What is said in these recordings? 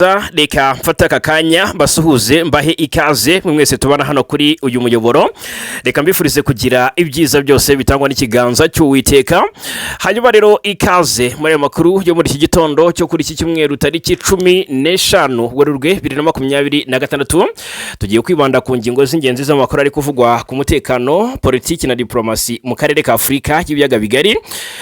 Reka mfata aka kanya basuhuze mbahe ikaze mwese tubana hano kuri uyu muyoboro. Reka mbifurize kugira ibyiza byose bitangwa n'ikiganza cy'Uwiteka. Hanyuma rero ikaze muri makuru yo muri iki gitondo cyo kuri iki cyumweru tariki 15 Werurwe 2026. Tugiye kwibanda ku ngingo z'ingenzi z'amakuru ari kuvugwa ku mutekano, politiki na diplomasi mu karere ka Afrika y'ibiyaga bigari.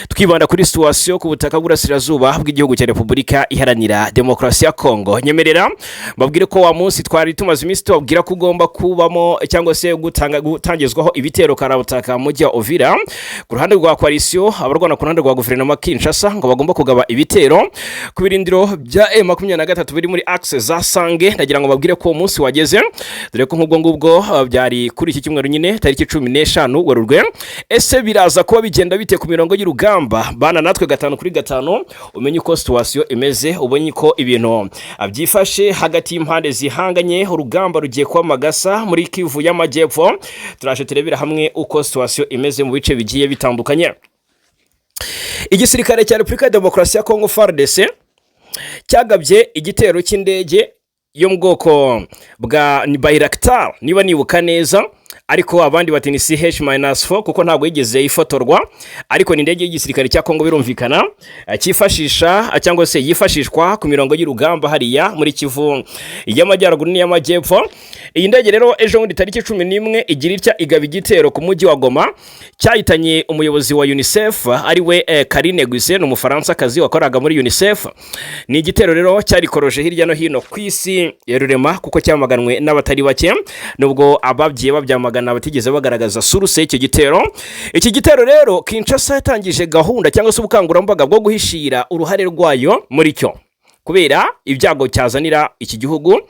Twibanda kuri situation ku butaka bw'Urasirazuba bw'igihugu cya Repubulika Iharanira Demokarasi ya Kongo. Nyemerera babwire ko wa munsi twari tumaze iminsi tubabwira ko ugomba kubamo cyangwa se gutangizwaho ibitero karabutaka mu gihe Ovira ku ruhande rwa coalition, abarwana ku ruhande rwa guverinoma Kinshasa ngo bagomba kugaba ibitero ku birindiro bya M23 biri muri axe za Sange. Ndagira ngo babwire ko umunsi wageze, dore ko nk'ubwo ngubwo byari kuri iki cyumweru nyine tariki 15 Werurwe. Ese biraza kuba bigenda bite ku mirongo y'urugamba? Bana natwe 5-5 umenye uko situation imeze, ubonye ko ibintu byifashe hagati y'impande zihanganye. Urugamba rugiye kwa Magasa muri Kivu y'Amajyepfo. Turaje turebera hamwe uko situation imeze mu bice bigiye bitandukanye. Igisirikare cya Repubulika ya Demokarasi ya Kongo FARDC cyagabye igitero cy'indege yo mu bwoko bwa Bayraktar niba nibuka neza, ariko abandi bati ni CH-4 kuko ntabwo yigeze ifotorwa, ariko ni indege y'igisirikare cya Kongo birumvikana cyifashisha cyangwa se yifashishwa ku mirongo y'urugamba hariya muri Kivu y'Amajyaruguru n'iy'Amajyepfo. Iyi ndege rero ejo muri tariki 11 igira itya igaba igitero ku mujyi wa Goma, cyahitanye umuyobozi wa UNICEF ari we Karine Guise, n'umufaransa kazi wakoraga muri UNICEF. Ni igitero rero cyarikoroje hirya no hino ku isi ya rurema kuko cyamaganwe n'abatari bake, nubwo ababyiye babyamagana batigeze bagaragaza suruse y'icyo gitero. Iki gitero rero Kinshasa yatangije gahunda cyangwa se ubukangurambaga bwo guhishira uruhare rwayo muri cyo kubera ibyago cyazanira iki gihugu.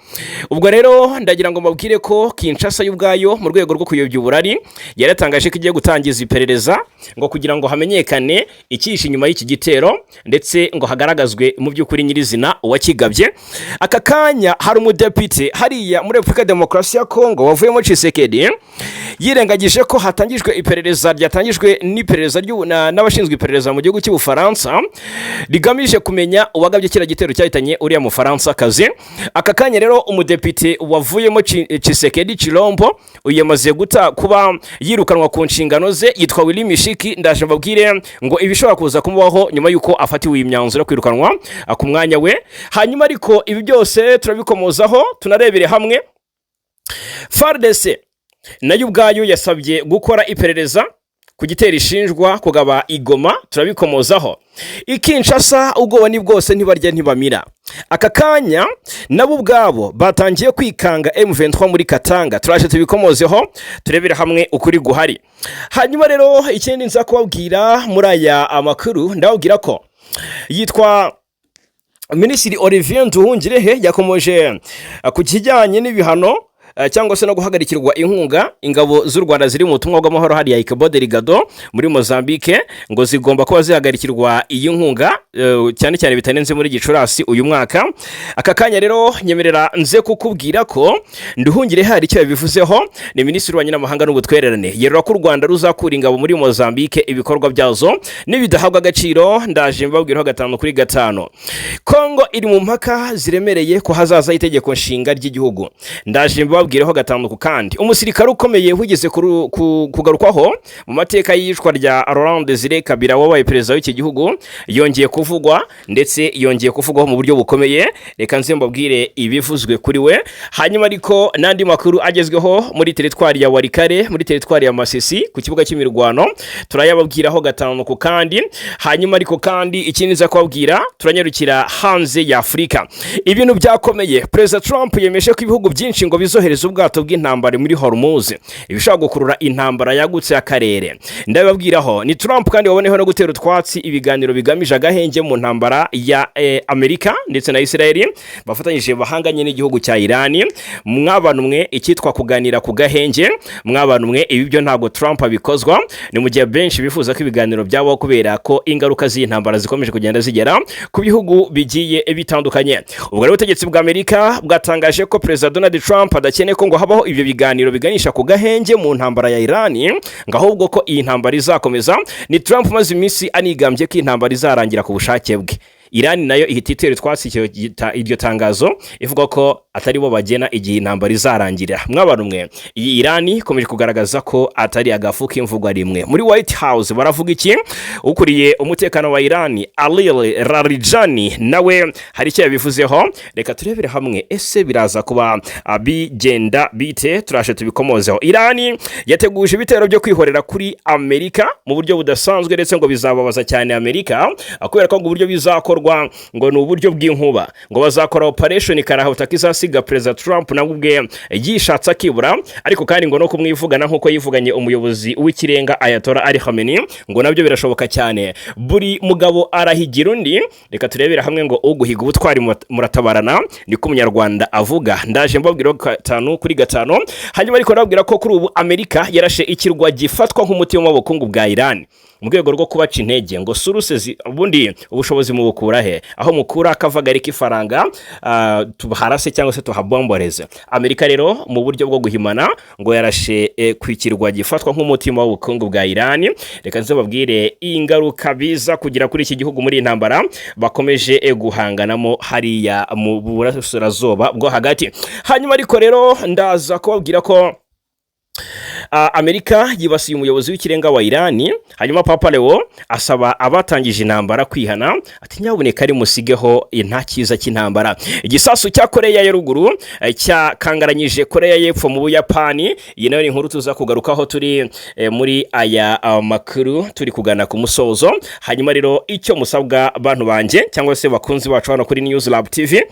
Ubwo rero ndagira ngo mbabwire ko Kinshasa y'ubwayo mu rwego rwo kuyobya uburari yaratangaje ko igiye gutangiza iperereza ngo kugira ngo hamenyekane ikihishe inyuma y'iki gitero, ndetse ngo hagaragazwe mu by'ukuri nyirizina uwakigabye. Aka kanya hari umudepite hariya muri Repubulika ya Demokarasi ya Kongo wavuyemo Tshisekedi yirengagije ko hatangijwe iperereza ryatangijwe n'iperereza n'abashinzwe iperereza mu gihugu cy'Ubufaransa rigamije kumenya uwagabye kira gitero cyahitanye uriya mu Faransa kazi. Aka kanya rero umudepite wavuyemo Tshisekedi Chilombo uyamaze kuba yirukanwa ku nshingano ze, yitwa Willy Mishiki. Ndaje mbabwire ngo ibishobora kuza kumubaho nyuma yuko afatiwe imyanzuro kwirukanwa ku mwanya we. Hanyuma ariko ibi byose turabikomozaho tunarebere hamwe. FARDC nayo ubwayo yasabye gukora iperereza ku gitero ishinjwa kugaba igoma, turabikomozaho. Kinshasa ubwoba ni bwose ntibarya ntibamira. Aka kanya nabo ubwabo batangiye kwikanga M23 muri Katanga, turaje tubikomozeho turebera hamwe ukuri guhari. Hanyuma rero ikindi nza kubabwira muri aya amakuru, ndababwira ko yitwa Minisitiri Olivier Nduhungirehe yakomoje ku kijyanye n'ibihano cyangwa se no guhagarikirwa inkunga ingabo z'u Rwanda ziri mu butumwa bw'amahoro hariya Cabo Delgado muri Mozambique, ngo zigomba kuba zihagarikirwa iyi nkunga cyane cyane bitarenze muri Gicurasi uyu mwaka. Aka kanya rero nyemerera nze kukubwira ko Nduhungirehe hari icyo yabivuzeho. Ni Minisitiri w'Ububanyi n'Amahanga n'Ubutwererane yerura ko u Rwanda ruzakura ingabo muri Mozambique ibikorwa byazo nibidahabwa agaciro. Ndaje mbabwiraho 5-5 Kongo iri mu mpaka ziremereye ko hazaza itegeko nshinga ry'igihugu. Ndaje mbabwireho 5 kandi umusirikare ukomeye wigeze kugarukwaho mu mateka y'ishwa rya Laurent Désiré Kabila wabaye perezida w'iki gihugu yongeye kuvugwa, ndetse yongeye kuvugwaho mu buryo bukomeye. Reka nze mbabwire ibivuzwe kuri we. Hanyuma ariko nandi makuru agezweho muri teritwari ya Warikare, muri teritwari ya Masisi ku kibuga cy'imirwano turayababwiraho 5 kandi. Hanyuma ariko kandi ikindi nza kubabwira turanyarukira hanze ya Afrika. Ibintu byakomeye, President Trump yemeje ko ibihugu byinshi ngo bizohereza ubwato bw'intambara muri Hormuz ibishaka gukurura intambara yagutse y'akarere. Ndababwiraho ni Trump kandi waboneho no gutera utwatsi ibiganiro bigamije agahenge mu ntambara ya Amerika ndetse na Israel bafatanyije bahanganye n'igihugu cya Iran. Mwabanumwe ikitwa kuganira ku gahenge, mwabanumwe ibi byo ntabwo Trump abikozwa. Ni mu gihe benshi bifuza ko ibiganiro byabo kubera ko ingaruka z'intambara zikomeje kugenda zigera ku bihugu bigiye bitandukanye. Ubwo rero ubutegetsi bwa Amerika bwatangaje ko President Donald Trump adakeneye ko ngo habaho ibyo biganiro biganisha ku gahenge mu ntambara ya Iran, ngahubwo ko iyi ntambara izakomeza. Ni Trump maze iminsi anigambye ko intambara izarangira ku bushake bwe. Iran nayo ihita itera utwatsi iryo tangazo ivuga ko atari bo bagena igihe intambara izarangirira. Mw'abantu mwe, iyi Iran ikomeje kugaragaza ko atari agafu k'imvugo rimwe. Muri White House baravuga iki? Ukuriye umutekano wa Iran Ali Larijani nawe hari icyo yabivuzeho. Reka turebere hamwe ese biraza kuba bigenda bite, turashe tubikomozeho. Iran yateguje ibitero byo kwihorera kuri Amerika mu buryo budasanzwe, ndetse ngo bizababaza cyane Amerika kubera ko ngo uburyo bizakorwa ngo ni uburyo bw'inkuba, ngo bazakora operation Karahuta kizasiga President Trump na ubwe yishatse akibura, ariko kandi ngo no kumwivugana nkuko yivuganye umuyobozi w'ikirenga Ayatollah Ali Khamenei, ngo nabyo birashoboka cyane. Buri mugabo arahigira undi. Reka turebera hamwe ngo uguhiga ubutwari muratabarana, niko umunyarwanda avuga. Ndaje mbabwira 5-5. Hanyuma ariko nababwira ko kuri ubu Amerika yarashe ikirwa gifatwa nk'umuti mu bukungu bwa Iran mu rwego rwo kubaca intege, ngo suruse ubundi ubushobozi mu bukura he, aho mukura akavagari k'ifaranga tubaharase cyangwa se tuhabomboreze. Amerika rero mu buryo bwo guhimana ngo yarashe kwikirwa gifatwa nk'umutima w'ubukungu bwa Iran. Reka nzababwire ingaruka biza kugira kuri iki gihugu muri intambara bakomeje guhanganamo hariya mu burasirazuba bwo hagati. Hanyuma ariko rero ndaza kubabwira ko Amerika yibasiye umuyobozi w'ikirenga wa Iran. Hanyuma Papa Leo asaba abatangije intambara kwihana, ati nyabuneka ari musigeho nta kiza cy'intambara. Igisasu cya Korea ya ruguru cyakangaranyije Korea y'epfo mu Buyapani. Iyi nayo ni inkuru tuza kugarukaho turi muri aya makuru turi kugana ku musozo. Hanyuma rero icyo musabwa bantu banje cyangwa se bakunzi bacu hano kuri News Lab TV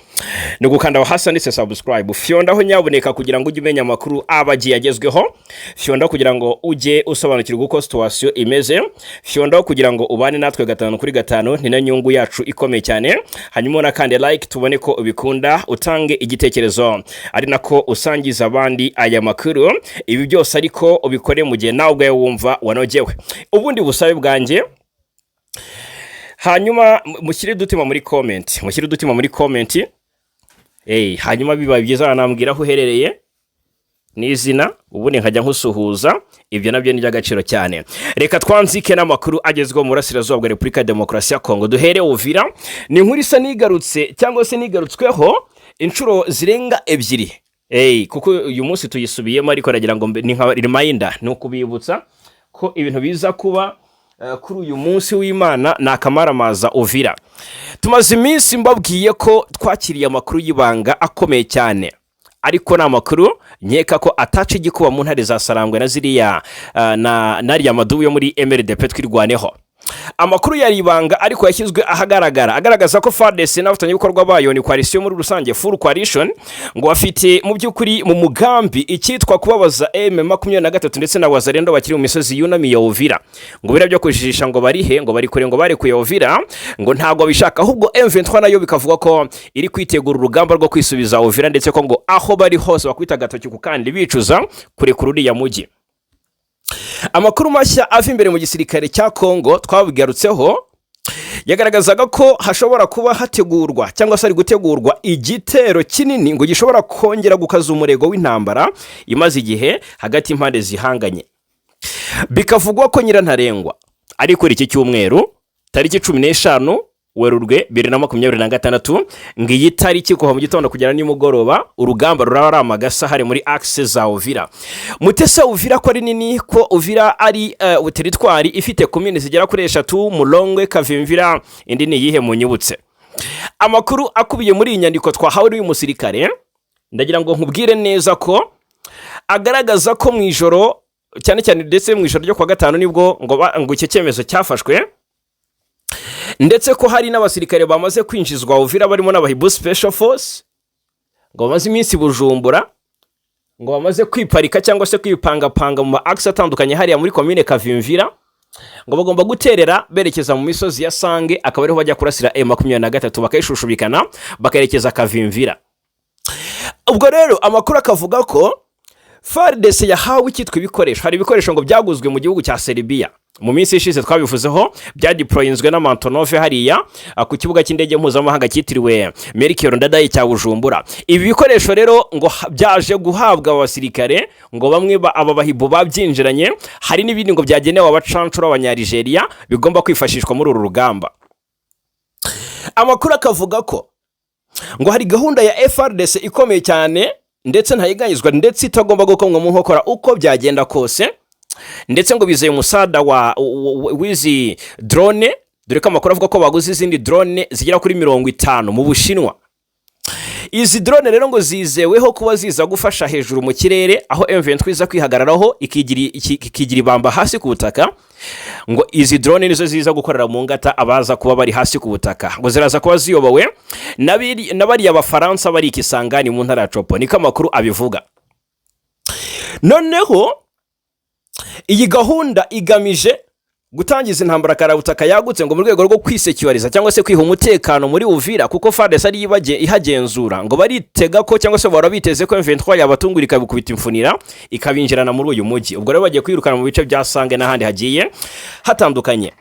ni gukanda hasi ndetse subscribe, fyondaho nyabuneka kugira ngo ujye umenya amakuru abagiye agezweho, fyondaho kugira ngo ujye usobanukirwa uko situation imeze, fyondaho kugira ngo ubane natwe 5-5, ni na nyungu yacu ikomeye cyane. Hanyuma na kandi like tubone ko ubikunda, utange igitekerezo ari nako usangiza abandi aya makuru. Ibi byose ariko ubikore mu gihe nawe ubwawe wumva wanogewe. Ubundi busabe bwanjye, hanyuma mushyire dutima muri comment, hanyuma biba byiza nambwira aho uherereye n'izina, ubundi nkajya nkusuhuza. Ibyo nabyo ni by'agaciro cyane. Reka twanzike n'amakuru agezweho mu burasirazuba bwa Repubulika ya Demokarasi ya Kongo. Duhere Uvira, ni inkuru isa nigarutse cyangwa se nigarutsweho inshuro zirenga 2. Kuko uyu munsi tuyisubiyemo, ariko nagira ngo ni nka reminder, ni ukubibutsa ko ibintu biza kuba kuri uyu munsi w'Imana nakamaramaza Uvira. Tumaze iminsi mbabwiye ko twakiriye amakuru y'ibanga akomeye cyane, ariko na makuru nkeka ko atace igikuba mu ntare za Sarangwe na ziriya nariya madubu yo muri MRDP twirwaneho. Amakuru yari ibanga ariko yashyizwe agaragaza ko FARDC n'abafatanyabikorwa bayo ni coalition muri rusange, full coalition, ngo bafite mu by'ukuri mu mugambi icyitwa kubabaza M23 ndetse na Wazalendo bakiri mu misozi yunamiye Uvira. Ngo bira byo kujijisha ngo bari he, ngo bari kure, ngo bari kuye Uvira, ngo ntago bishaka, ahubwo M23 nayo bikavuga ko iri kwitegura urugamba rwo kwisubiza Uvira, ndetse ko ngo aho bari hose bakwita gatoki ku kandi bicuza kure kururiya mugi. Amakuru mashya ava imbere mu gisirikare cya Kongo twabigarutseho yagaragazaga ko hashobora kuba hategurwa cyangwa se ari gutegurwa igitero kinini ngo gishobora kongera gukaza umurego w'intambara imaze igihe hagati impande zihanganye. Bikavugwa ko Nyirantarengwa ari kuri iki cyumweru tariki 15 Werurwe 2026 ngiyi tariki kuva mu gitondo kugera nimugoroba urugamba ruraba amagasa hari muri axe za Uvira. Mutesa Uvira ko ari nini, ko Uvira ari teritwari ifite commune zigera kuri 3: Mulongwe, Kavimvira, indi ni yihe munyibutse. Amakuru akubiye muri inyandiko twahawe n'uyu musirikare ndagira ngo nkubwire neza ko agaragaza ko mu ijoro cyane ndetse mu ijoro ryo kwa gatanu nibwo ngo icyo cyemezo cyafashwe, ndetse ko hari n'abasirikare bamaze kwinjizwa Uvira barimo n'abahibu special force, ngo bamaze iminsi Bujumbura, ngo bamaze kwiparika cyangwa se kwipangapanga mu axe atandukanye hariya muri commune Kavimvira, ngo bagomba guterera berekeza mu misozi ya Sange, akaba ariho bajya kurasira M23 bakayishushubikana bakarekeza Kavimvira. Ubwo rero amakuru akavuga ko FARDC yahawe ikitwa ibikoresho. Hari ibikoresho ngo byaguzwe mu gihugu cya Serbia mu minsi ishize, twabivuzeho, byadeployinzwe na Mantonove hariya ku kibuga cy'indege mpuzamahanga cyitiriwe Melchior Ndadaye cya Bujumbura. Ibi bikoresho rero ngo byaje guhabwa abasirikare, ngo bamwe aba bahibo babyinjiranye, hari n'ibindi ngo byagenewe abacancuro abanyarigeria bigomba kwifashishwa muri uru rugamba. amakuru akavuga ko ngo hari gahunda ya FRDC ikomeye cyane ndetse ntayiganyizwa ndetse itagomba gukomwa mu nkokora uko byagenda kose, ndetse ngo bizeye umusada w'izi drone, dore ko amakuru avuga ko baguze izindi drone zigera kuri 50 mu Bushinwa. Izi drone rero ngo zizeweho kuba ziza gufasha hejuru mu kirere aho M23 iza kwihagararaho ikigira ibamba hasi ku butaka, ngo izi drone nizo ziza gukorera mu ngata abaza kuba bari hasi ku butaka, ngo ziraza kuba ziyobowe n'abari abafaransa bari Kisangani mu ntara ya Chopo, niko amakuru abivuga. Noneho iyi gahunda igamije gutangiza intambara karabutaka yagutse ngo mu rwego rwo kwisecyuriza cyangwa se kwiha umutekano muri Uvira, kuko FARDC ari ihagenzura, ngo baritega ko cyangwa se barabiteze ko M23 yabatungurika bukubita imfunira ikabinjirana muri uyu mujyi. Ubwo rero bagiye kwirukana mu bice bya Sange n'ahandi hagiye hatandukanye.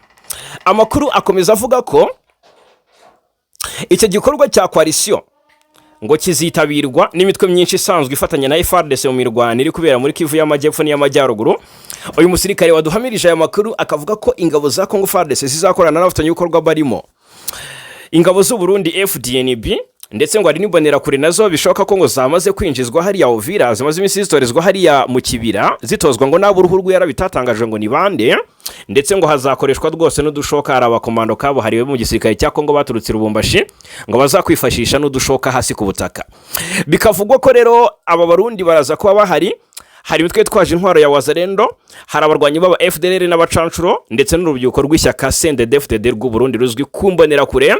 Amakuru akomeza avuga ko icyo gikorwa cya coalition ngo kizitabirwa n'imitwe myinshi isanzwe ifatanya na FARDC mu mirwano iri kubera muri Kivu y'Amajyepfo n'iy'Amajyaruguru. Uyu musirikare waduhamirije aya makuru akavuga ko ingabo za Congo FARDC zizakorana n'abafatanyabikorwa barimo ingabo z'u Burundi FDNB, ndetse ngo hari n'ibonera kure nazo bishoboka ko ngo zamaze kwinjizwa hariya Uvira, zimaze iminsi zitorezwa hariya mu kibira zitozwa ngo n'aburuhu rwera bitatangajwe ngo ni bande, ndetse ngo hazakoreshwa rwose n'udushoka. Hari abakomando kabo hariwe mu gisirikare cya Kongo baturutse Lubumbashi ngo bazakwifashisha n'udushoka hasi ku butaka. Bikavugwa ko rero aba Barundi baraza kuba bahari, hari imitwe twaje intwaro ya Wazalendo, hari abarwanyi baba FDLR n'abacancuro, ndetse n'urubyiruko rw'ishyaka CNDD-FDD rw'u Burundi ruzwi kumbonera kure.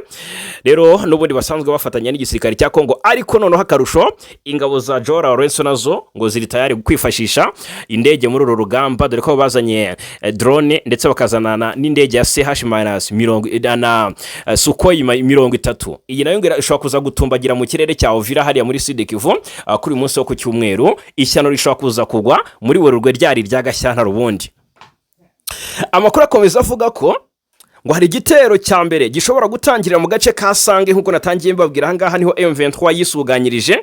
Rero n'ubundi basanzwe bafatanya n'igisirikare cya Kongo, ariko noneho akarusho ingabo za Jora Lorenzo nazo ngo ziri tayari kwifashisha indege muri uru rugamba, dore ko bazanye drone ndetse bakazana n'indege ya CH-50 na Sukhoi 30. Iyi nayo ngo ishobora kuza gutumbagira mu kirere cya Uvira hariya muri Sud Kivu kuri munsi wo ku cyumweru. Ishyano rishobora kuza kugwa muri Werurwe ryari rya Gashyantare ubundi. Amakuru akomeza avuga ko ngo hari igitero cya mbere gishobora gutangirira mu gace ka Sange nk'uko natangiye mbabwira. Ahangaha niho M23 yisuganyirije.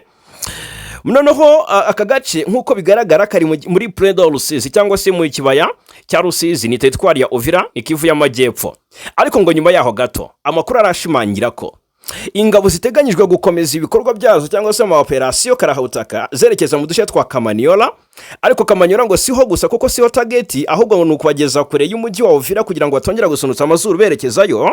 Noneho aka gace nk'uko bigaragara kari muri Predo Rusizi cyangwa se mu kibaya cya Rusizi ni teritwari ya Uvira ni Kivu y'Amajyepfo. Ariko ngo nyuma yaho gato amakuru arashimangira ko ingabo ziteganyijwe gukomeza ibikorwa byazo cyangwa se ama operation karahutaka zerekeza mu duce twa Kamanyola. Ariko Kamanyola ngo siho gusa kuko siho target, ahubwo ngo kubageza kure y'umujyi wa Uvira kugira ngo batongera gusunutsa amazuru berekezayo,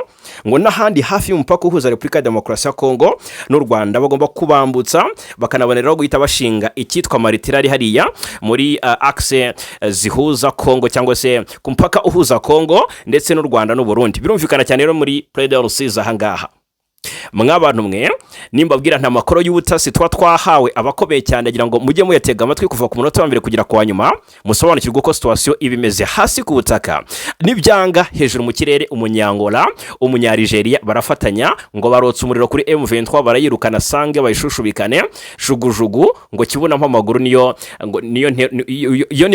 ngo n'ahandi hafi y'umupaka uhuza Republika ya Demokarasi ya Kongo n'u Rwanda bagomba kubambutsa bakanaboneraho guhita bashinga icyitwa Maritirari hariya muri axe zihuza Kongo cyangwa se ku mpaka uhuza Kongo ndetse n'u Rwanda n'u Burundi. Birumvikana cyane rero muri Predo Rusizi ahangaha. Mwabantu mwe nimbabwira nta makoro y'ubutasi twahawe abakomeye cyane agira ngo mujye muyatega amatwi kuva ku munota wa mbere kugera kwa nyuma musobanukirwe uko situation ibimeze hasi ku butaka n'ibyanga hejuru mu kirere. Umunyangola umunyarigeria barafatanya ngo barotse umuriro kuri M23 barayirukana Sange bayishushubikane jugujugu ngo kibunamo amaguru niyo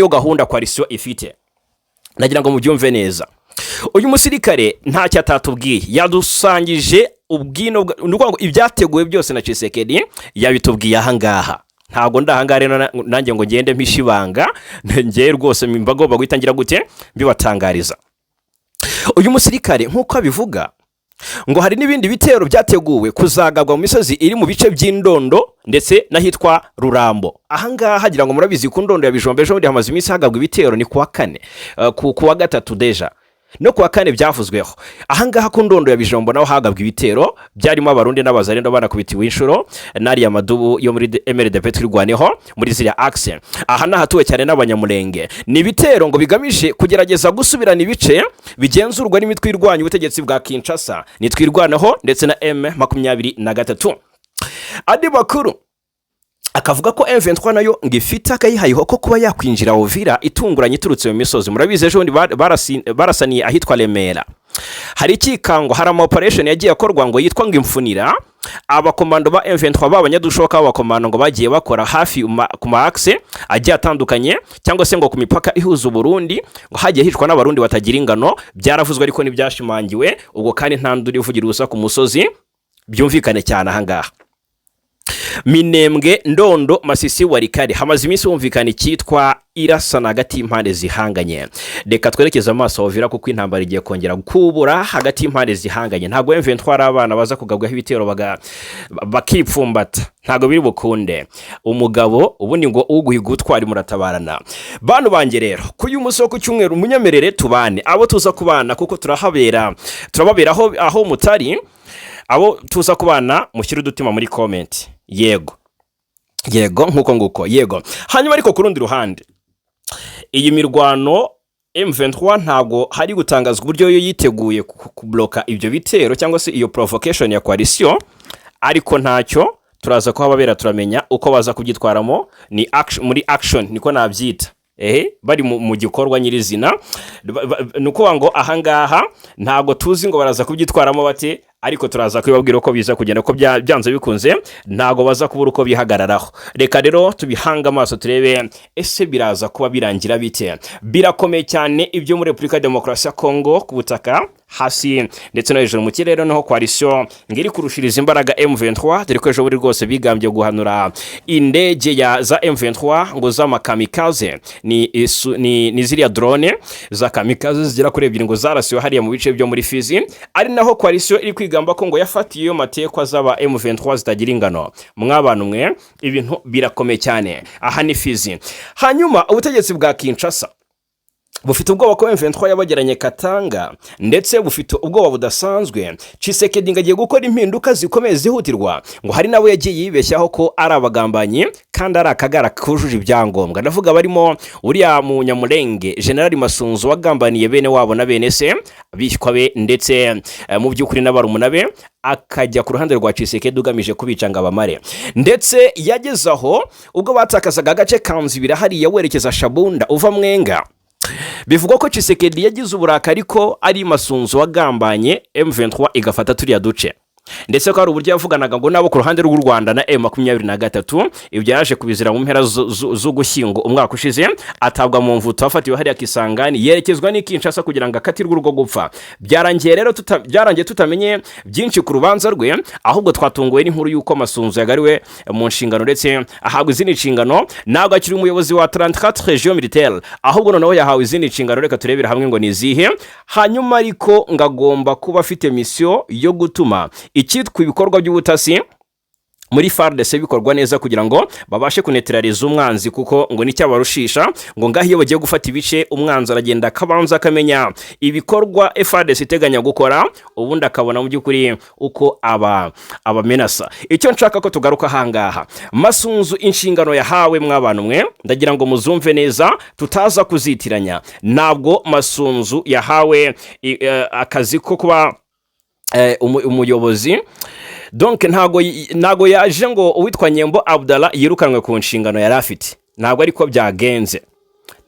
gahunda coalition ifite. Nagira ngo mubyumve neza. Uyu musirikare nta cyatatubwiye yadusangije ubwino ngo ibyateguwe byose na Tshisekedi yabitubwiye ahangaha. Ntago ndahangaha rero nanjye ngo ngende mpishibanga ngiye rwose mbagomba guhitangira gute bibatangariza. Uyu musirikare nkuko abivuga ngo hari n'ibindi bitero byateguwe kuzagabwa mu misozi iri mu bice by'Indondo ndetse nahitwa Rurambo. Ahangaha hagira ngo murabizi ku Ndondo ya Bijombe ejo ndi hamaze iminsi hagabwa ibitero ni kuwa 4 kuwa 3 deja no kuwa 4 byavuzweho. Ahangaha ku Ndondo ya Bijombo naho hagabwa ibitero byarimo abarundi n'abazarendo banakubitiwe inshuro nari ya madubu yo muri MRDP twirwaneho muri ziriya axe. Aha nahatuwe cyane n'abanyamurenge. Ni bitero ngo bigamije kugerageza gusubirana ibice bigenzurwa n'imitwe irwanya ubutegetsi bwa Kinshasa nitwirwaneho ndetse na M23. Adi bakuru akavuga ko M23 nayo ngifite akayihayeho ko kuba yakwinjira Uvira itunguranye iturutse mu misozi. Murabize ejo barasaniye ahitwa Remera. Hari ikikango hari ama operation yagiye akorwa ngo yitwa ngo imfunira. Abakomando ba M23 b'abanyadushoka b'abakomando ngo bagiye bakora hafi ku maaxe agiye atandukanye cyangwa se ngo ku mipaka ihuza Burundi ngo hagiye hicwa n'abarundi batagira ingano. Byaravuzwe ariko n'ibyashimangiwe ubwo kandi nta nduri ivugira ubusa ku musozi byumvikane cyane ahangaha. Minembwe, Ndondo, Masisi, Warikare hamaze iminsi humvikana icyitwa irasana hagati y'impande zihanganye. Reka twerekeze amaso Uvira kuko intambara igiye kongera kubura hagati y'impande zihanganye. Ntago M23 ari abana baza kugabwaho ibitero bakipfumbata, ntago biri bukunde. Umugabo ubundi ngo uguhiga utwari muratabarana. Bantu banjye rero kuyu musoko cyumweru munyemerere tubane abo tuza kubana kuko turababera aho mutari, abo tuza kubana mushyira udutima muri comment. Yego nkuko nguko yego. Hanyuma ariko kurundi ruhande iyi mirwano M23 ntago hari gutangazwa uburyo yo yiteguye kubloka ibyo bitero cyangwa se iyo provocation ya coalition, ariko ntacyo turaza ko hababera turamenya uko baza kugitwaramo ni muri action niko nabyita. Bari mu gikorwa nyirizina nuko ngo ahangaha ntago tuzi ngo baraza kubyitwaramo bate, ariko turaza kwibabwira uko biza kugenda ko byanze bikunze ntago baza kubura uko bihagararaho. Reka rero tubihanga amaso turebe ese biraza kuba birangira bite. Birakomeye cyane ibyo muri Republika Demokarasi ya Kongo ku butaka hasi ndetse no hejuru mu kirere, naho coalition ngiri kurushiriza imbaraga M23 dore ko ejo buri rwose bigambye guhanura indege za M23 ngo z'amakamikaze ni ziriya drone za kamikaze zigera kuri 2 ngo zarasiwe hariya mu bice byo muri Fizi, ari naho coalition iri kwigamba ko ngo yafatiye yo matekwa z'aba M23 zitagira ingano. Mwabana mwe ibintu birakomeye cyane aha ni Fizi. Hanyuma ubutegetsi bwa Kinshasa bufite ubwoba ko M23 yabageranye Katanga, ndetse bufite ubwoba budasanzwe Tshisekedi ngagiye gukora impinduka zikomeye zihutirwa, ngo hari nawe yagiye yibeshyaho ko ari abagambanyi kandi ari akagara kujuje ibyangombwa. Ndavuga barimo uriya mu Nyamulenge General Masunzu wagambaniye bene wabo na bene se bishywa be, ndetse mu by'ukuri n'abarumuna be, akajya ku ruhande rwa Tshisekedi ugamije kubicanga abamare. Ndetse yagezaho ubwo batakazaga agace kanzibira hariya werekeza Shabunda uva Mwenga, bivugwa ko Tshisekedi yagize uburakari ko ari Masunzu wagambanye M23 igafata turiya duce, ndetse ko ari uburyo yavuganaga ngo nabo ku ruhande rw'u Rwanda na M23. Ibyo yaje kubizira mu mpera z'Ugushyingo umwaka ushize, atabwa mu mvuto afatiwe hariya Kisangani yerekezwa n'Kinshasa kugira ngo akatirwe urwo gupfa. Byarangiye tutamenye byinshi ku rubanza rwe, ahubwo twatunguwe n'inkuru y'uko Masunzu yagariwe mu nshingano ndetse ahabwa izindi nshingano, ntabwo akiri umuyobozi wa 34 region militaire, ahubwo noneho yahawe izindi nshingano. Reka turebera hamwe ngo ni izihe. Hanyuma ariko ngagomba kuba afite mission yo gutuma icyitwa ibikorwa by'ubutasi muri FARDC bikorwa neza kugira ngo babashe kunetraliza umwanzi, kuko ngo nicyabarushisha ngo ngaho iyo bagiye gufata ibice umwanzi aragenda akabanza akamenya ibikorwa FARDC iteganya gukora, ubundi akabona mu by'ukuri uko abamenasa. Icyo nshaka ko tugaruka hangaha, Masunzu inshingano yahawe mw'abantu mwe ndagira ngo muzumve neza tutaza kuzitiranya. Ntabwo Masunzu yahawe akazi ko kuba umuyobozi, donc ntago yaje ngo uwitwa Nyembo Abdallah yirukanwe ku nshingano yari afite. Ntago ariko byagenze.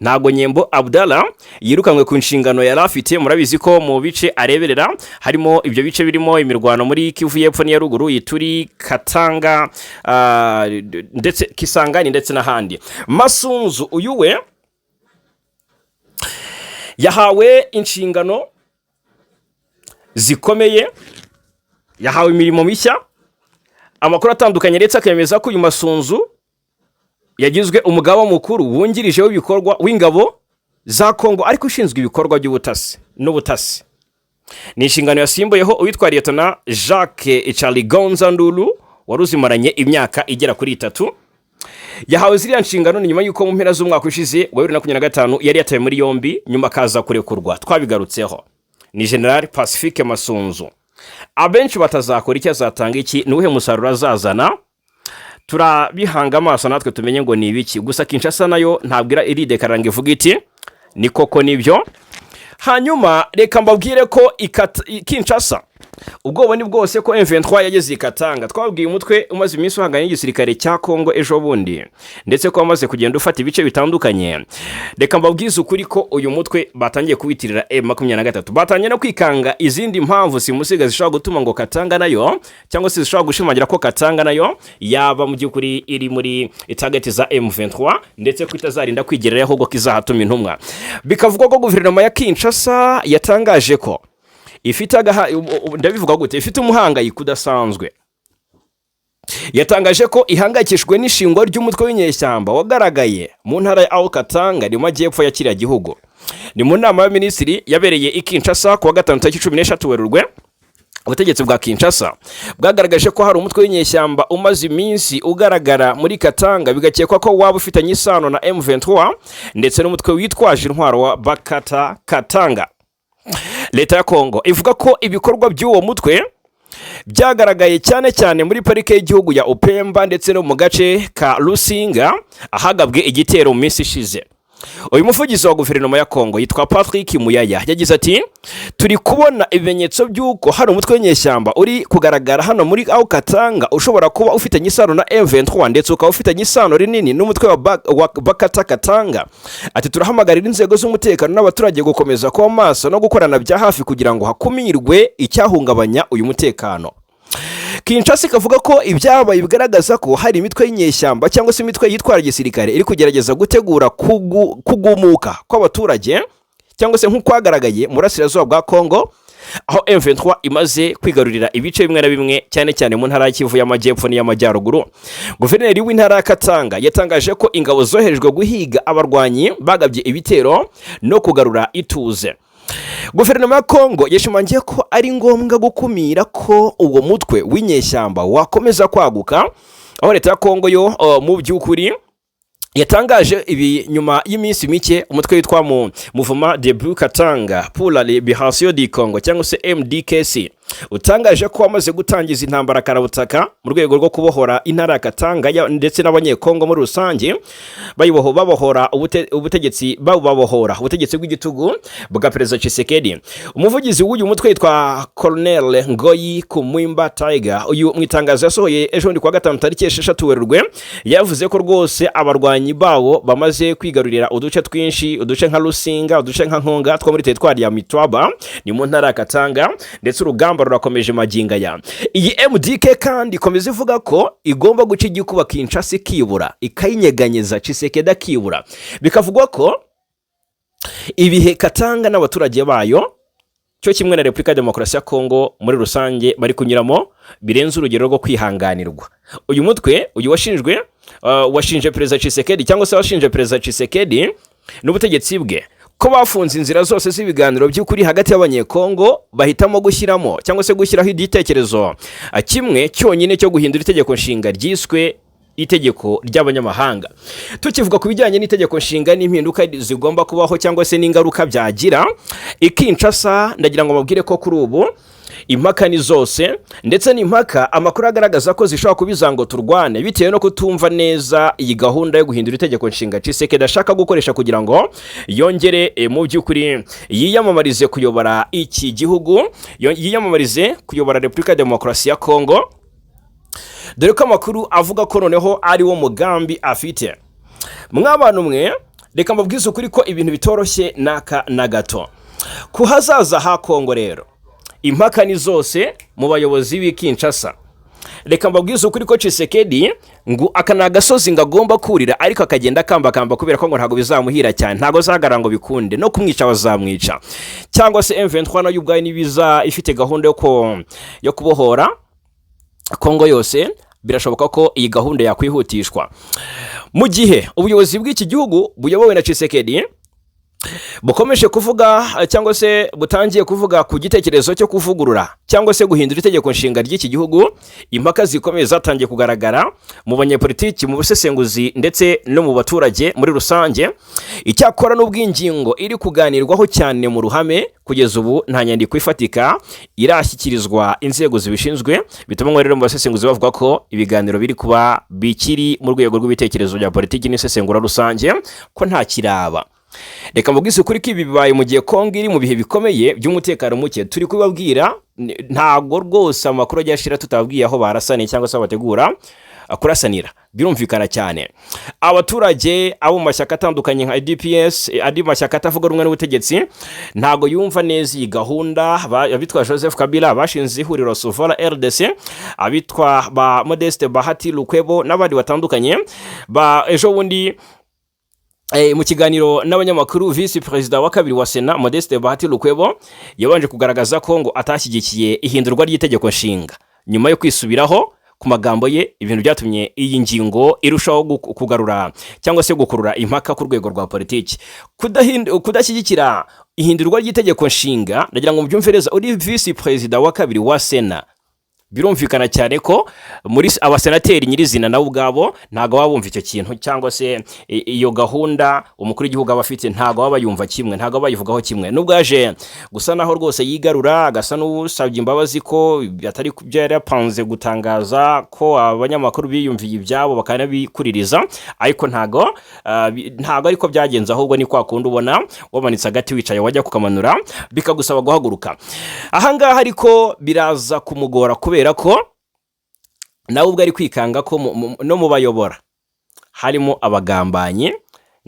Ntago Nyembo Abdallah yirukanwe ku nshingano yari afite. Murabizi ko mu bice areberera harimo ibyo bice birimo imirwano muri Kivu y'Epfo n'iya Ruguru, Ituri, Katanga, ndetse Kisangani ndetse n'ahandi. Masunzu uyu we yahawe inshingano zikomeye, yahawe imirimo mishya. Amakuru atandukanye ndetse akemeza ko uyu Masunzu yagizwe umugaba mukuru wungirije w'ibikorwa w'ingabo za Kongo, ariko ushinzwe ibikorwa by'ubutasi n'ubutasi. Ni inshingano yasimbuyeho uwitwa Lieutenant Jacques Chaligonza Ndulu waruzimaranye imyaka igera kuri 3. Yahawe ziriya nshingano nyuma y'uko mu mpera z'umwaka ushize wa 2025 yari yatawe muri yombi, nyuma kaza kurekurwa. Twabigarutseho ni General Pacifique Masunzu. Abenshi batazakora icyo azatanga iki, nuhe musaruro azazana, turabihanga amaso natwe tumenye ngo ni ibiki. Gusa Kinshasa nayo ntabwira iri dekaranga ivuga iti ni koko nibyo. Hanyuma reka mbabwire ko Kinshasa ubwoba ni bwose ko M23 yageze ikatanga. Twabwiye umutwe umaze iminsi uhanganye n'igisirikare cya Kongo ejo bundi, ndetse ko amaze kugenda ufata ibice bitandukanye. Reka mbabwize ukuri ko uyu mutwe batangiye kuwitirira M23, batangiye no kwikanga izindi mpamvu simusiga zishobora gutuma ngo Katanga nayo cyangwa se zishobora gushimangira ko Katanga nayo yaba mu by'ukuri iri muri target za M23, ndetse ko itazarinda kwigerera ahubwo kizahatuma intumwa. Bikavugwa ko guverinoma ya Kinshasa yatangaje ko ifite ndabivuga gute, ifite umuhangayiko udasanzwe yatangaje ko ihangayikishijwe n'ishingwa ry'umutwe w'inyeshyamba wagaragaye mu ntara ya Al-Katanga ni mu majyepfo ya kiriya gihugu. Ni mu nama y'abaminisitiri yabereye i Kinshasa kuwa gatanu tariki 16 Werurwe. Ubutegetsi bwa Kinshasa bwagaragaje ko hari umutwe w'inyeshyamba umaze iminsi ugaragara muri Katanga, bigakekwa ko waba ufitanye isano na M23 ndetse n'umutwe witwaje intwaro wa Bakata Katanga. Leta ya Kongo ivuga ko ibikorwa by'uwo mutwe byagaragaye cyane cyane muri parike y'igihugu ya Upemba ndetse no mu gace ka Lusinga ahagabwe igitero mu minsi ishize. Uyu muvugizi wa guverinoma ya Kongo yitwa Patrick Muyaya yagize ati turi kubona ibimenyetso by'uko hari umutwe w'inyeshyamba uri kugaragara hano muri Al-Katanga ushobora kuba ufitanye isano na M23 ndetse ukaba ufitanye isano rinini n'umutwe wa Bakata Katanga. Ati turahamagarira inzego z'umutekano n'abaturage gukomeza kuba maso no gukorana bya hafi kugira ngo hakumirwe icyahungabanya uyu mutekano. Kinshasa ikavuga ko ibyabaye bigaragaza ko hari imitwe y'inyeshyamba cyangwa se imitwe yitwara gisirikare iri kugerageza gutegura kugumuka kw'abaturage cyangwa se nk'ukwagaragaye mu burasirazuba bwa Kongo, aho M23 imaze kwigarurira ibice bimwe na bimwe cyane cyane mu ntara y'Kivu y'Amajyepfo n'iy'Amajyaruguru. Guverineri w'intara ya Katanga yatangaje ko ingabo zoherejwe guhiga abarwanyi bagabye ibitero no kugarura ituze. Guverinoma ya Kongo yashimangiye ko ari ngombwa gukumira ko uwo mutwe w'inyeshyamba wakomeza kwaguka, aho leta ya Kongo yo mu by'ukuri yatangaje ibi nyuma y'iminsi mike umutwe witwa Mouvement Debout Katanga pour la Libération du Congo cyangwa se MDKC utangaje ko wamaze gutangiza intambara karabutaka mu rwego rwo kubohora intara ya Katanga ndetse n'abanyekongo muri rusange babohora ubutegetsi bw'igitugu bwa Perezida Tshisekedi. Umuvugizi w'uyu mutwe yitwa Colonel Ngoyi Kumwimba Tiger, uyu mwitangazo yasohoye ejo ndi kwa gatanu tariki 6 Werurwe, yavuze ko rwose abarwanyi bawo bamaze kwigarurira uduce twinshi, uduce nka Lusinga, uduce nka Nkonga two muri teritwari ya Mitwaba ni mu ntara ya Katanga, ndetse urugamba rurakomeje maginga ya. Iyi MDK kandi ikomeza ivuga ko igomba guca igikuba Kinshasa ikibura ikayinyeganyeza Tshisekedi akibura. Bikavugwa ko ibihe Katanga n'abaturage bayo cyo kimwe na Repubulika ya Demokarasi ya Kongo muri rusange bari kunyuramo birenze urugero rwo kwihanganirwa. Uyu mutwe washinje Perezida Tshisekedi cyangwa se washinje Perezida Tshisekedi n'ubutegetsi bwe ko bafunze inzira zose z'ibiganiro by'ukuri hagati y'abanyekongo, bahitamo gushyiramo cyangwa se gushyiraho igitekerezo kimwe cyonyine cyo guhindura itegeko nshinga ryiswe itegeko ry'abanyamahanga. Tukivuga ku bijyanye n'itegeko nshinga n'impinduka zigomba kubaho cyangwa se n'ingaruka byagira, Kinshasa ndagira ngo mabwire ko kuri ubu impaka ni zose, ndetse n'impaka amakuru agaragaza ko zishobora kubiza ngo turwane bitewe no kutumva neza iyi gahunda yo guhindura itegeko nshinga Tshisekedi ashaka gukoresha kugira ngo yongere mu by'ukuri yiyamamarize kuyobora iki gihugu, yiyamamarize kuyobora Repubulika ya Demokarasi ya Kongo, dore ko amakuru avuga ko noneho ari wo mugambi afite. Mw'abantu mwe reka mbabwize ukuri ko ibintu bitoroshye naka na gato ku hazaza ha Kongo. Rero impaka ni zose mu bayobozi b'i Kinshasa. Reka mbabwize ukuri ko Tshisekedi ngo akana gasozi ngagomba kurira ariko akagenda kamba kubera ko ngo ntago bizamuhira cyane, ntago zagara ngo bikunde no kumwica bazamwica, cyangwa se M23 nayo ubwayo nibiza ifite gahunda yo kubohora Kongo yose, birashoboka ko iyi gahunda yakwihutishwa mu gihe ubuyobozi bw'iki gihugu buyobowe na Tshisekedi bukomeje kuvuga cyangwa se butangiye kuvuga ku gitekerezo cyo kuvugurura cyangwa se guhindura itegeko nshinga ry'iki gihugu. Impaka zikomeye zatangiye kugaragara mu banyepolitiki, mu busesenguzi ndetse no mu baturage muri rusange. Icyakora n'ubw'ingingo iri kuganirwaho cyane mu ruhame kugeza ubu nta nyandiko ifatika irashyikirizwa inzego zibishinzwe, bituma rero mu basesenguzi bavuga ko ibiganiro biri kuba bikiri mu rwego rw'ibitekerezo bya politiki n'isesengura rusange ko nta kiraba. Reka mbabwize kuri ko ibi bibaye mu gihe Kongo iri mu bihe bikomeye by'umutekano muke. Turi kubabwira ntago rwose amakuru ajyashira tutabwiye aho barasaniye cyangwa se bategura kurasanira, birumvikana cyane. Abaturage abo mashyaka atandukanye nka DPS, andi mashyaka atavuga rumwe n'ubutegetsi, ntago yumva neza iyi gahunda. Abitwa Joseph Kabila bashinze ihuriro Sovora RDC, abitwa ba Modeste Bahati Lukwebo n'abandi batandukanye. Ejo bundi mu kiganiro n'abanyamakuru, Vice President wa kabiri wa Sena Modeste Bahati Lukwebo yabanje kugaragaza ko ngo atashyigikiye ihindurwa ry'itegeko nshinga nyuma yo kwisubiraho ku magambo ye ibintu byatumye iyi ngingo irushaho kugarura cyangwa se gukurura impaka ku rwego rwa politiki. Kudashyigikira ihindurwa ry'itegeko nshinga, ndagira ngo mubyumvereza, uri visi perezida wa kabiri wa Sena, birumvikana cyane ko muri abasenateri nyirizina nabo ubwabo ntago baba bumva icyo kintu, cyangwa se iyo gahunda umukuru w'igihugu aba afite ntago baba yumva kimwe, ntago bayivugaho kimwe. Nubwo yaje gusa naho rwose yigarura, agasa n'usabye imbabazi ko atari kubyo yari yapanze gutangaza, ko abanyamakuru biyumviye ibyabo bakanabikuririza, ariko ntago ariko byagenze, ahubwo ni kwa kundi ubona wamanitse agati wicaye wajya kukamanura bikagusaba guhaguruka. Ahangaha ariko biraza kumugora kubera ko nawe ubwo ari kwikanga ko no mu bayobora harimo abagambanyi.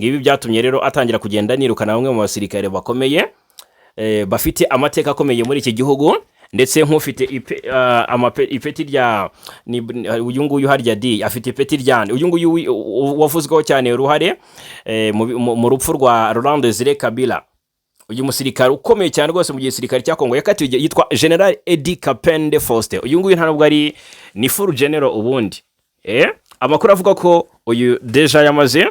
Ngibi byatumye rero atangira kugenda nirukana bamwe mu basirikare bakomeye bafite amateka akomeye muri iki gihugu, ndetse nk'ufite ipeti rya uyu nguyu harya di afite ipeti rya uyu nguyu wavuzweho cyane uruhare mu rupfu rwa Laurent Desire Kabila. Uyu musirikare ukomeye cyane rwose mu gisirikare cya Kongo yakatiwe, yitwa General Edi Kapende Faustin. Uyu nguyu ntabwo ari ni full general ubundi. Amakuru avuga ko uyu deja yamaze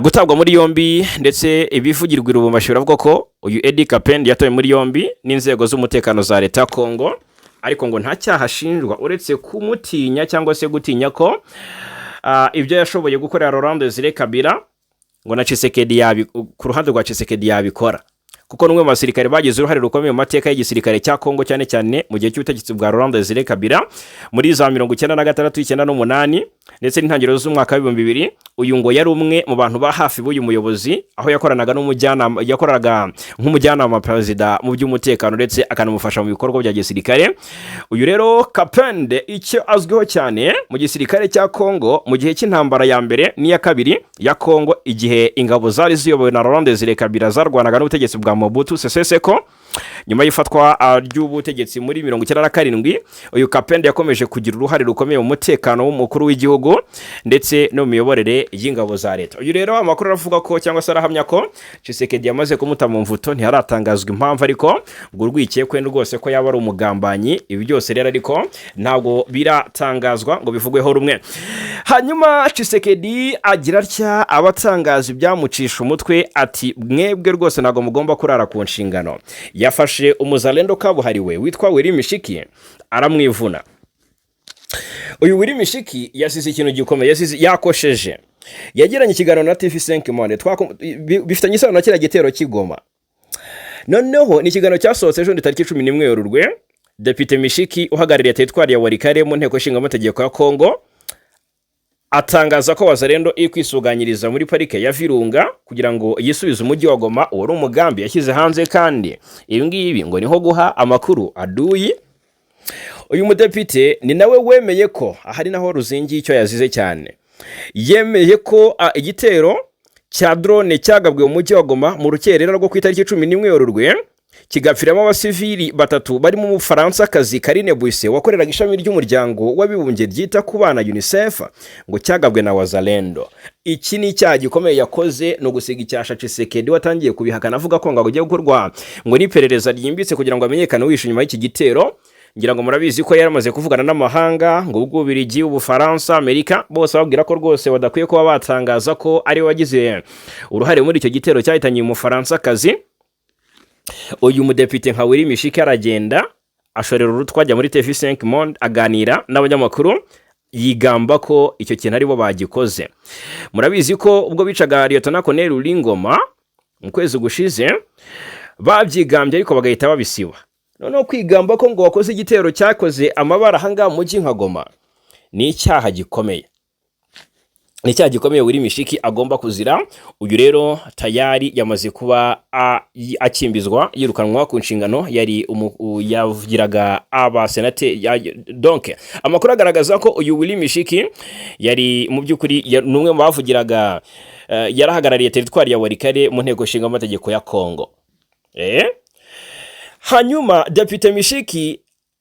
gutabwa muri yombi, ndetse ibivugirwa Lubumbashi avuga ko uyu Edi Kapende yatawe muri yombi n'inzego z'umutekano za leta Kongo, ariko ngo nta cyaha ashinjwa uretse kumutinya cyangwa se gutinya ko ibyo yashoboye gukorera Laurent Desire Kabila ngo na Tshisekedi ku ruhande rwa Tshisekedi yabikora, kuko n'umwe mu basirikare bagize uruhare rukomeye mu mateka y'igisirikare cya Kongo, cyane cyane mu gihe cy'ubutegetsi bwa Laurent Desire Kabila muri za 1996, 1998 ndetse n'intangiriro z'umwaka wa 2000. Uyu ngo yari umwe mu bantu ba hafi b'uyu muyobozi, aho yakoranaga nk'umujyanama perezida mu by'umutekano, ndetse akanamufasha mu bikorwa bya gisirikare. Uyu rero Kapende icyo azwiho cyane mu gisirikare cya Kongo mu gihe cy'intambara ya mbere n'iya kabiri ya Kongo, igihe ingabo zari ziyobowe na Laurent Desire Kabila zarwanaga n'ubutegetsi bwa Mobutu Sese Seko. Nyuma y'ifatwa ry'ubutegetsi muri 1997, uyu Kapende yakomeje kugira uruhare rukomeye mu mutekano w'umukuru w'igihugu ndetse no mu miyoborere y'ingabo za leta. Uyu rero amakuru aravuga ko, cyangwa se arahamya ko Tshisekedi yamaze kumuta mu mvuto, ntiharatangazwa impamvu, ariko ngo urwikekwe rwose ko yaba ari umugambanyi. Ibi byose rero ariko ntabwo biratangazwa ngo bivugweho rumwe. Hanyuma Tshisekedi agira atya abatangaza ibyamucisha umutwe, ati mwebwe rwose ntabwo mugomba kurara ku nshingano. Yafashe umuzalendo kabuhariwe witwa Willy Mishiki aramwivuna. Uyu Willy Mishiki yasize ikintu gikomeye, yakosheje. Yagiranye ikiganiro na TV5 Monde bifitanye isano na kiriya gitero cy'Igoma. Noneho ni ikiganiro cyasohotse ejo tariki 11 Werurwe. Depite Mishiki uhagarariye teritwari ya Walikale mu nteko ishinga amategeko ya Kongo atangaza ko wazalendo iri kwisuganyiriza muri parike ya Virunga kugira ngo yisubize umujyi wa Goma. Uwo ari umugambi yashyize hanze, kandi ibi ngibi ngo niho guha amakuru aduyi. Uyu mudepite ni nawe wemeye ko ahari naho ruzingi icyo yazize cyane, yemeye ko igitero cya drone cyagabwe mu mujyi wa Goma mu rukerera rwo ku itariki 11 Werurwe kigapfiramo abasivili batatu barimo umufaransa-kazi Karine Buise wakoreraga ishami ry'umuryango w'abibumbye ryita ku bana UNICEF, ngo cyagabwe na wazalendo. Iki ni icyaha gikomeye yakoze, no gusiga icyasha Tshisekedi watangiye kubihakana avuga ko ngo agiye gukorwa ngo n'iperereza ryimbitse kugira ngo amenyekane wishe nyuma y'iki gitero. Ngira ngo murabizi ko yaramaze kuvugana n'amahanga, ngo Ububirigi, Ubufaransa, Amerika, bose babwira ko rwose badakwiye kuba batangaza ko ari wagize uruhare muri icyo gitero cyahitanye umufaransa-kazi. Uyu mudepite nka Willy Mishiki aragenda ashorera urutwa ajya muri TV5 Monde aganira n'abanyamakuru, yigamba ko icyo kintu ari bo bagikoze. Murabizi ko ubwo bicaga Lieutenant Colonel Rulingoma mu kwezi gushize babyigambye, ariko bagahita babisiba. Noneho kwigamba ko ngo wakoze igitero cyakoze amabara hanga mu nka Goma ni icyaha gikomeye. Ni icyaha gikomeye Willy Mishiki agomba kuzira. Uyu rero tayari yamaze kuba akimbizwa, yirukanwa ku nshingano yari yavugiraga abasenateri. Donc amakuru agaragaza ko uyu Willy Mishiki yari mu by'ukuri numwe mu bavugiraga, yarahagarariye teritwari ya Walikale mu nteko ishinga amategeko ya Kongo. Hanyuma Depite Mishiki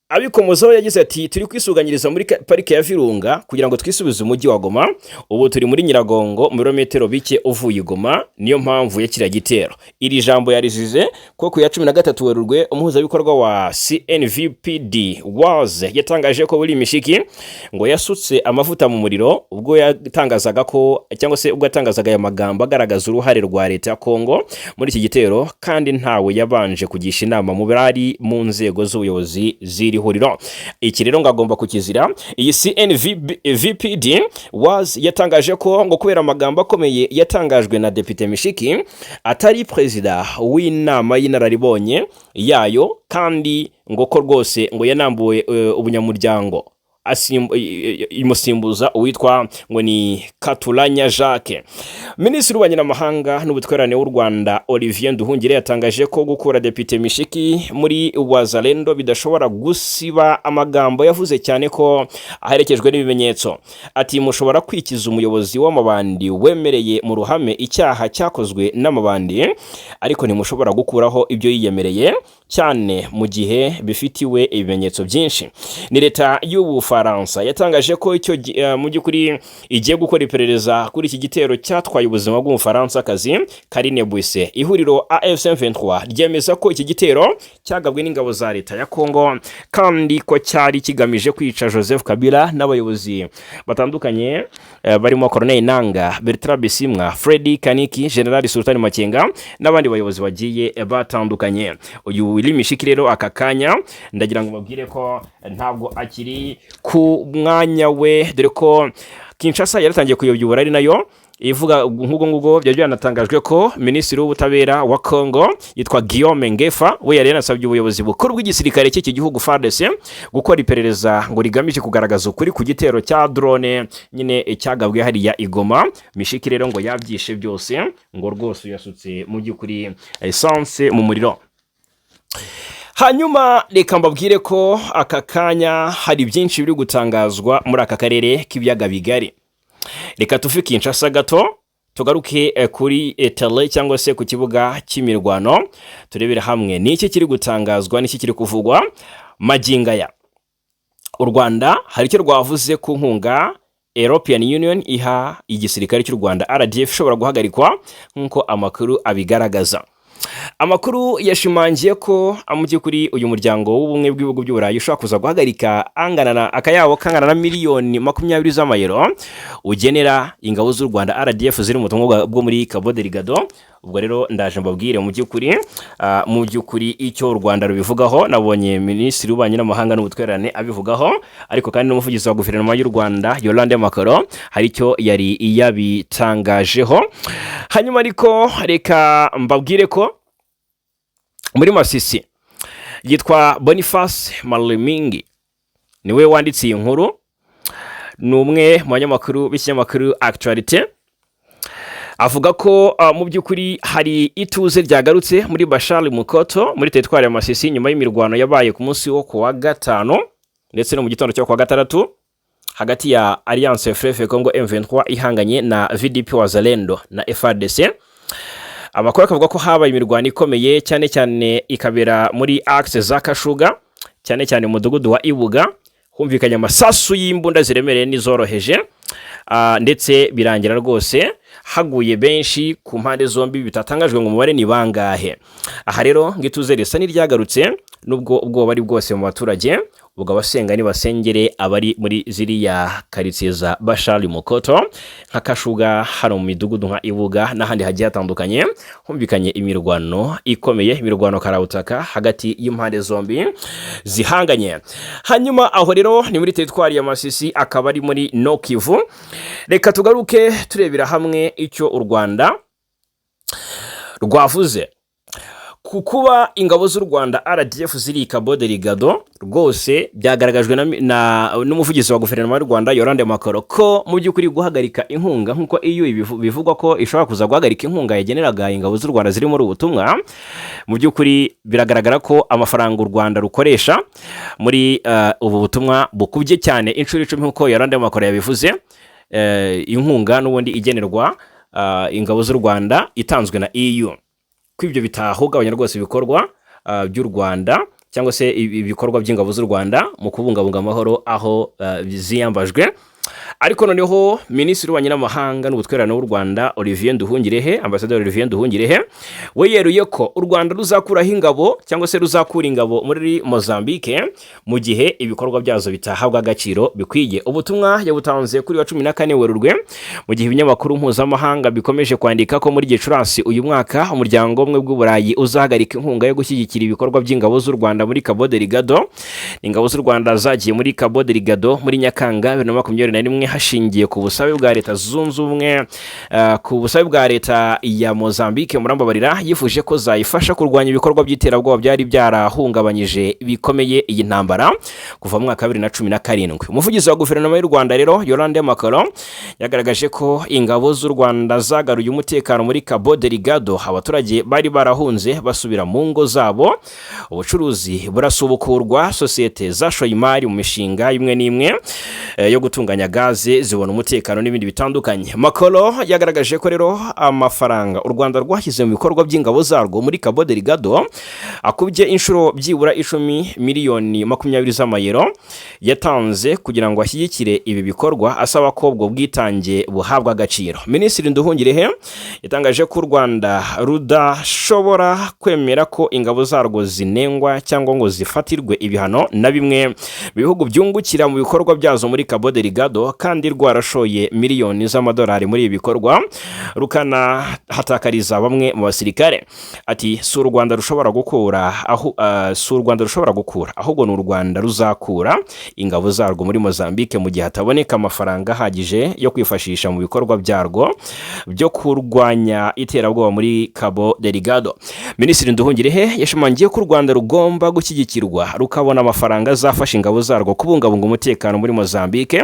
abikomozaho yagize ati turi kwisuganyiriza muri parike ya Virunga kugira ngo twisubize umujyi wa Goma. Ubu turi muri Nyiragongo mu birometero bike uvuye Goma, niyo mpamvu ya kiriya gitero. Iri jambo yarizize ko ku ya 13 Werurwe umuhuzabikorwa wa CNVPD was yatangaje ko buri mishiki ngo yasutse amavuta mu muriro ubwo yatangazaga ko cyangwa se ubwo yatangazaga aya magambo agaragaza uruhare rwa leta ya Kongo muri iki gitero, kandi ntawe yabanje kugisha inama mu bari mu nzego z'ubuyobozi ziri huriro. Iki rero ngagomba kukizira. Iyi CNVPD was yatangaje ko ngo kubera amagambo akomeye yatangajwe na Depite Mishiki atari perezida w'inama y'inararibonye yayo, kandi ngo ko rwose ngo yanambuwe ubunyamuryango imusimbuza uwitwa ngo ni Katulanya Jacques. Minisitiri w'ububanyi n'amahanga n'ubutwererane w'u Rwanda Olivier Nduhungire yatangaje ko gukura Depite Mishiki muri Wazalendo bidashobora gusiba amagambo yavuze, cyane ko aherekejwe n'ibimenyetso. Ati mushobora kwikiza umuyobozi w'amabandi wemereye mu ruhame icyaha cyakozwe n'amabandi, ariko ntimushobora gukuraho ibyo yiyemereye, cyane mu gihe bifitiwe ibimenyetso byinshi. Ni leta y'Ubufaransa yatangaje ko icyo mu by'ukuri igiye gukora iperereza kuri iki gitero cyatwaye ubuzima bw'Umufaransa-kazi Karine Bouisse. Ihuriro AFC/M23 ryemeza ko iki gitero cyagabwe n'ingabo za leta ya Kongo, kandi ko cyari kigamije kwica Joseph Kabila n'abayobozi batandukanye barimo Corneille Nangaa, Bertrand Bisimwa, Freddy Kaniki, General Sultan Makenga n'abandi bayobozi bagiye batandukanye. Uyu Willy Mishiki rero aka kanya ndagira ngo mabwire ko ntabwo akiri ku mwanya we, dore ko Kinshasa yaratangiye kuyobya uburari nayo ivuga nk'ubwo ngubwo. Byari byanatangajwe ko Minisitiri w'Ubutabera wa Kongo yitwa Guillaume Ngefa we yari yanasabye ubuyobozi bukuru bw'igisirikare cy'iki gihugu FARDC gukora iperereza ngo rigamije kugaragaza ukuri ku gitero cya drone nyine cyagabwe hariya Igoma. Mishiki rero ngo yabyishe byose, ngo rwose yasutse mu by'ukuri essence mu muriro. Hanyuma reka mbabwire ko aka kanya hari byinshi biri gutangazwa muri aka karere k'ibiyaga bigari. Reka tuve Kinshasa gato tugaruke kuri tele cyangwa se ku kibuga cy'imirwano, turebera hamwe n'iki kiri gutangazwa n'iki kiri kuvugwa magingaya. U Rwanda hari icyo rwavuze ku nkunga European Union iha igisirikare cy'u Rwanda RDF ishobora guhagarikwa nk'uko amakuru abigaragaza. Amakuru yashimangiye ko amujye uyu muryango w'ubumwe bw'ibihugu by'Uburayi ushobora kuza guhagarika akayabo kangana na miliyoni 20 z'amayero ugenera ingabo z'u Rwanda RDF ziri mu butumwa bwo muri Cabo Delgado. Ubwo rero ndaje mbabwire mu by'ukuri icyo u Rwanda rubivugaho. Nabonye Minisitiri w'Ububanyi n'Amahanga n'Ubutwererane abivugaho, ariko kandi n'umuvugizi wa guverinoma y'u Rwanda Yolande Makaro hari icyo yari yabitangajeho. Hanyuma ariko reka mbabwire ko muri Masisi yitwa Boniface Malimingi niwe wanditse iyi nkuru, ni umwe mu banyamakuru b'ikinyamakuru Actualité. Avuga ko mu by'ukuri hari ituze ryagarutse muri Bashali Mukoto muri teritwari ya Masisi nyuma y'imirwano yabaye ku munsi wo kuwa gatanu ndetse no mu gitondo cyo kuwa gatandatu hagati ya Alliance Fleuve Congo M23 ihanganye na VDP Wazalendo na FARDC. Amakuru akavuga ko habaye imirwano ikomeye cyane ikabera muri axe za Kashuga, cyane mu mudugudu wa Ibuga. Humvikanye amasasu y'imbunda ziremereye n'izoroheje, ndetse birangira rwose haguye benshi ku mpande zombi, bitatangajwe ngo umubare ni bangahe. Aha rero ngituze risa n'iryagarutse nubwo ubwoba ari bwose mu baturage. Ubwo abasenga ni basengere abari muri ziriya karitsiye za Bashali Mukoto nka Kashuga, hano mu midugudu nka Ibuga n'ahandi hagiye hatandukanye. Humvikanye imirwano ikomeye, imirwano karabutaka hagati y'impande zombi zihanganye. Hanyuma aho rero ni muri teritwari ya Masisi, akaba ari muri Nord Kivu. Reka tugaruke turebera hamwe icyo u Rwanda rwavuze kukuba ingabo z'u Rwanda RDF ziri Cabo Delgado. Rwose byagaragajwe n'umuvugizi wa guverinoma y'u Rwanda Yolande Makaro ko mu by'ukuri guhagarika inkunga nk'uko EU bivugwa ko ishobora kuza guhagarika inkunga yageneraga ingabo z'u Rwanda ziri muri ubutumwa. Mu by'ukuri biragaragara ko amafaranga u Rwanda rukoresha muri ubu butumwa bukubye cyane inshuro 10 nk'uko Yolande Makaro yabivuze. Inkunga n'ubundi igenerwa ingabo z'u Rwanda itanzwe na EU. Kw'ibyo bitahugabanya rwose ibikorwa by'u Rwanda cyangwa se ibikorwa by'ingabo z'u Rwanda mu kubungabunga amahoro aho ziyambajwe. Ariko noneho Minisitiri w'Ububanyi n'Amahanga n'Ubutwererane w'u Rwanda Olivier Nduhungirehe, Ambasaderi Olivier Nduhungirehe, we yeruye ko u Rwanda ruzakuraho ingabo cyangwa se ruzakura ingabo muri Mozambique mu gihe ibikorwa byazo bitahabwa agaciro bikwiye. Ubutumwa yabutanze kuri wa 14 Werurwe mu gihe ibinyamakuru mpuzamahanga bikomeje kwandika ko muri Gicurasi uyu mwaka umuryango umwe bw'Uburayi uzahagarika inkunga yo gushyigikira ibikorwa by'ingabo z'u Rwanda muri Cabo Delgado. Ingabo z'u Rwanda zagiye muri Cabo Delgado muri Nyakanga 2021 hashingiye ku busabe bwa leta zunze ubumwe ku busabe bwa leta ya Mozambique murambabarira, yifuje ko zayifasha kurwanya ibikorwa by'iterabwoba byari byarahungabanyije bikomeye iyi ntambara kuva mu mwaka 2017. Umuvugizi wa guverinoma y'u Rwanda rero Yolande Makolo yagaragaje ko ingabo z'u Rwanda zagaruye umutekano muri Cabo Delgado, abaturage bari barahunze basubira mu ngo zabo, ubucuruzi burasubukurwa, sosiyete zashoye imari mu mishinga imwe n'imwe yo gutunganya gaze zibona umutekano n'ibindi bitandukanye. Makolo yagaragaje ko rero amafaranga u Rwanda rwashyize mu bikorwa by'ingabo zarwo muri Cabo Delgado akubye inshuro byibura 10 miliyoni 20 z'amayero yatanze kugira ngo ashyigikire ibi bikorwa, asaba ko ubwo bwitange buhabwa agaciro. Minisitiri Nduhungirehe yatangaje ko u Rwanda rudashobora kwemera ko ingabo zarwo zinengwa cyangwa ngo zifatirwe ibihano na bimwe mu bihugu byungukira mu bikorwa byazo muri Cabo Delgado, kandi rwarashoye miliyoni z'amadolari muri ibi bikorwa rukanahatakariza bamwe mu basirikare. Ati si u Rwanda rushobora gukura ahubwo ni u Rwanda ruzakura ingabo zarwo muri Mozambique mu gihe hataboneka amafaranga ahagije yo kwifashisha mu bikorwa byarwo byo kurwanya iterabwoba muri Cabo Delgado. Minisitiri Nduhungirehe yashimangiye ko u Rwanda rugomba gushyigikirwa rukabona amafaranga azafasha ingabo zarwo kubungabunga umutekano muri Mozambique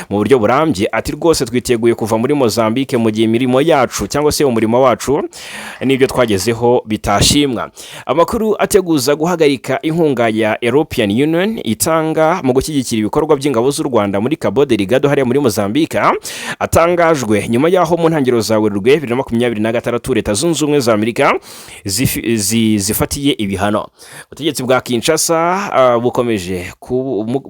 mu buryo burambye. Ati rwose twiteguye kuva muri Mozambique mu gihe imirimo yacu cyangwa se umurimo wacu n'ibyo twagezeho bitashimwa. Amakuru ateguza guhagarika inkunga ya European Union itanga mu gushyigikira ibikorwa by'ingabo z'u Rwanda muri Cabo Delgado hariya muri Mozambique atangajwe nyuma yaho mu ntangiriro za Werurwe 2026 leta zunze ubumwe za Amerika zifatiye ibihano. Ubutegetsi bwa Kinshasa bukomeje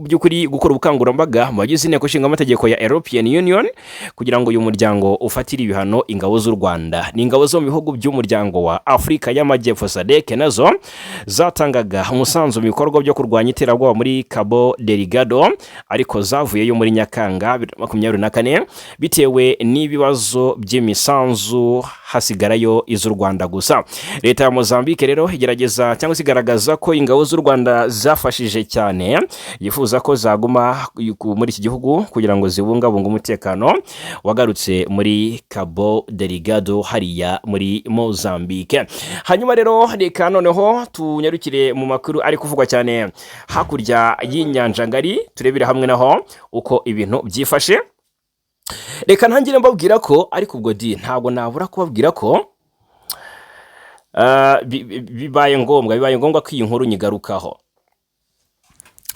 by'ukuri gukora ubukangurambaga mu bagize inteko ishinga amategeko ya European Union kugira ngo uyu muryango ufatire ibihano ingabo z'u Rwanda. Ni ingabo zo mu bihugu by'umuryango wa Afrika y'Amajyepfo SADC nazo zatangaga umusanzu mu bikorwa byo kurwanya iterabwoba muri Cabo Delgado, ariko zavuyeyo muri Nyakanga 2024 bitewe n'ibibazo by'imisanzu, hasigarayo iz'u Rwanda gusa. Leta ya Mozambique rero igerageza cyangwa se igaragaza ko ingabo z'u Rwanda zafashije cyane, yifuza ko zaguma muri iki gihugu kugira ngo zibungabunge umutekano wagarutse muri Cabo Delgado hariya muri Mozambique. Hanyuma rero reka noneho tunyarukire mu makuru ari kuvugwa cyane hakurya y'inyanja ngari, turebera hamwe naho uko ibintu byifashe. Reka ntangire mbabwira ko ariko ubwo ntabwo nabura kubabwira ko bibaye ngombwa ko iyi nkuru nyigarukaho.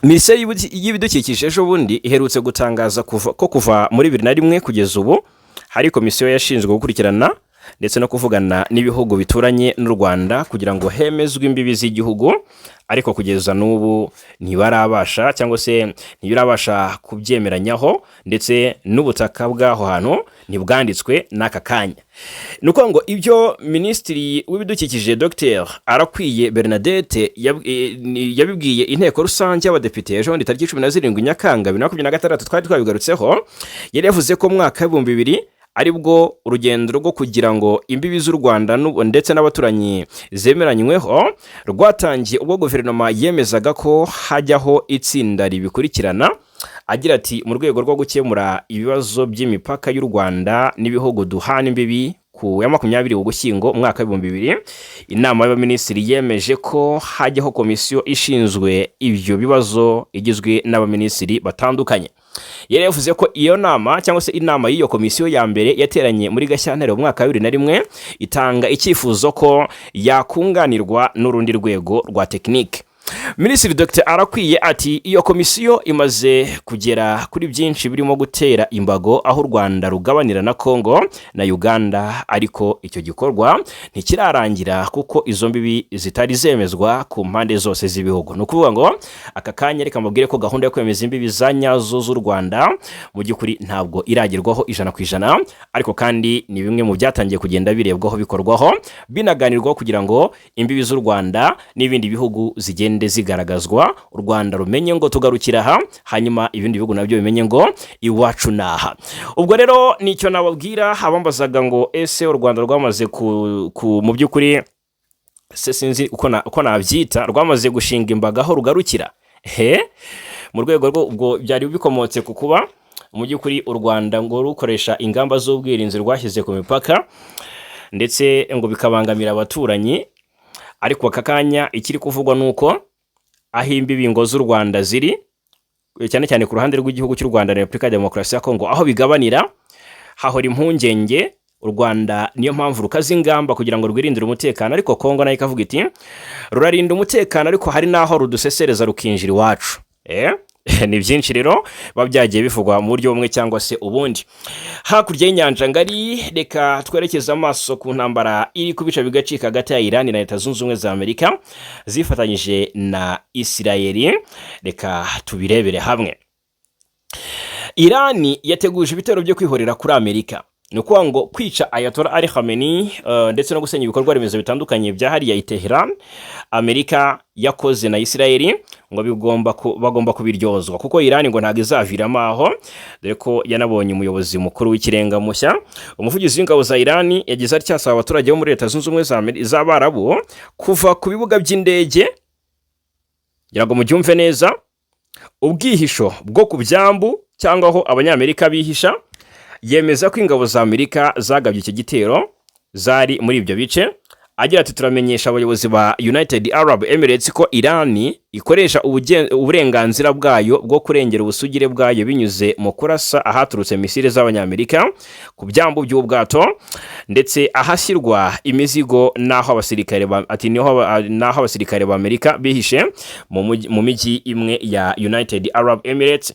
Minisiteri y'ibidukikije ejo bundi iherutse gutangaza ko kuva muri 2001 kugeza ubu hari komisiyo yashinzwe gukurikirana ndetse no kuvugana n'ibihugu bituranye n'u Rwanda kugira ngo hemezwe imbibi z'igihugu, ariko kugeza n'ubu ntibarabasha cyangwa se ntibirabasha kubyemeranyaho, ndetse n'ubutaka bw'aho hantu ntibwanditswe n'aka kanya. Nuko ngo ibyo Minisitiri w'ibidukikije Dr Arakwiye Bernadette yabibwiye inteko rusange y'abadepite ejo bundi tariki 17 Nyakanga 2026 twari twabigarutseho. Yari yavuze ko mwaka 2000 aribwo urugendo rwo kugira ngo imbibi z'u Rwanda ndetse n'abaturanyi zemeranyweho rwatangiye, ubwo guverinoma yemezaga ko hajyaho itsinda ribikurikirana. Agira ati mu rwego rwo gukemura ibibazo by'imipaka y'u Rwanda n'ibihugu duhana imbibi ku ya 20 Ugushyingo mwaka 2000 inama y'abaminisitiri yemeje ko hajyaho komisiyo ishinzwe ibyo bibazo igizwe n'abaminisitiri batandukanye. Yari yavuze ko iyo nama cyangwa se inama y'iyo komisiyo ya mbere yateranye muri Gashyantare mu mwaka 2001 itanga icyifuzo ko yakunganirwa n'urundi rwego rwa tekinike. Minisitiri Dr Arakwiye ati iyo komisiyo imaze kugera kuri byinshi birimo gutera imbago aho u Rwanda rugabanira na Congo na Uganda, ariko icyo gikorwa ntikirarangira kuko izo mbibi zitari zemezwa ku mpande zose z'ibihugu. Ni ukuvuga ngo aka kanya reka mbabwire ko gahunda yo kwemeza imbibi za nyazo z'u Rwanda mu by'ukuri ntabwo iragerwaho 100%, ariko kandi ni bimwe mu byatangiye kugenda birebwaho bikorwaho binaganirwaho kugira ngo imbibi z'u Rwanda n'ibindi bihugu zigende zigaragazwa, u Rwanda rumenye ngo tugarukira aha, hanyuma ibindi bihugu nabyo bimenye ngo iwacu naha. Ubwo rero nicyo nababwira abambazaga ngo ese u Rwanda rwamaze mu by'ukuri se sinzi uko nabyita, rwamaze gushinga imbaga aho rugarukira mu rwego rwo byari bikomotse ku kuba mu by'ukuri u Rwanda ngo rukoresha ingamba z'ubwirinzi rwashyize ku mipaka ndetse ngo bikabangamira abaturanyi, ariko aka kanya ikiri kuvugwa nuko aho imbibi ngo z'u Rwanda ziri cyane cyane ku ruhande rw'igihugu cy'u Rwanda na Repubulika ya Demokarasi ya Kongo aho bigabanira hahora impungenge. U Rwanda niyo mpamvu rukaza ingamba kugira ngo rwirindire umutekano, ariko Kongo nayo ikavuga iti rurarinda umutekano ariko hari naho rudusesereza rukinjira iwacu. Ni byinshi rero babyagiye bivugwa mu buryo bumwe cyangwa se ubundi. Hakurya y'inyanja ngari reka twerekeza amaso ku ntambara iri kubica bigacika hagati ya Iran na Leta Zunze Ubumwe za Amerika zifatanyije na Isirayeli. Reka tubirebere hamwe. Iran yateguje ibitero byo kwihorera kuri Amerika. Ni ukuvuga ngo kwica Ayatollah Ali Khamenei ndetse no gusenya ibikorwa remezo bitandukanye bya hariya i Tehran Amerika yakoze na Isirayeli ngo bagomba kubiryozwa kuko Iran ngo ntago izaviramo aho, dore ko yanabonye umuyobozi mukuru w'ikirenga mushya. Umuvugizi w'ingabo za Iran yagize atyasaba abaturage bo muri Leta Zunze Ubumwe z'Abarabu kuva ku bibuga by'indege, ngira ngo mubyumve neza, ubwihisho bwo ku byambu cyangwa aho abanyamerika bihisha. Yemeza ko ingabo za Amerika zagabye iki gitero zari muri ibyo bice, agira ati turamenyesha abayobozi ba United Arab Emirates ko Iran ikoresha uburenganzira bwayo bwo kurengera ubusugire bwayo binyuze mu kurasa ahaturutse misile z'abanyamerika ku byambu by'ubwato ndetse ahashyirwa imizigo naho abasirikare ba Amerika bihishe mu mijyi imwe ya United Arab Emirates.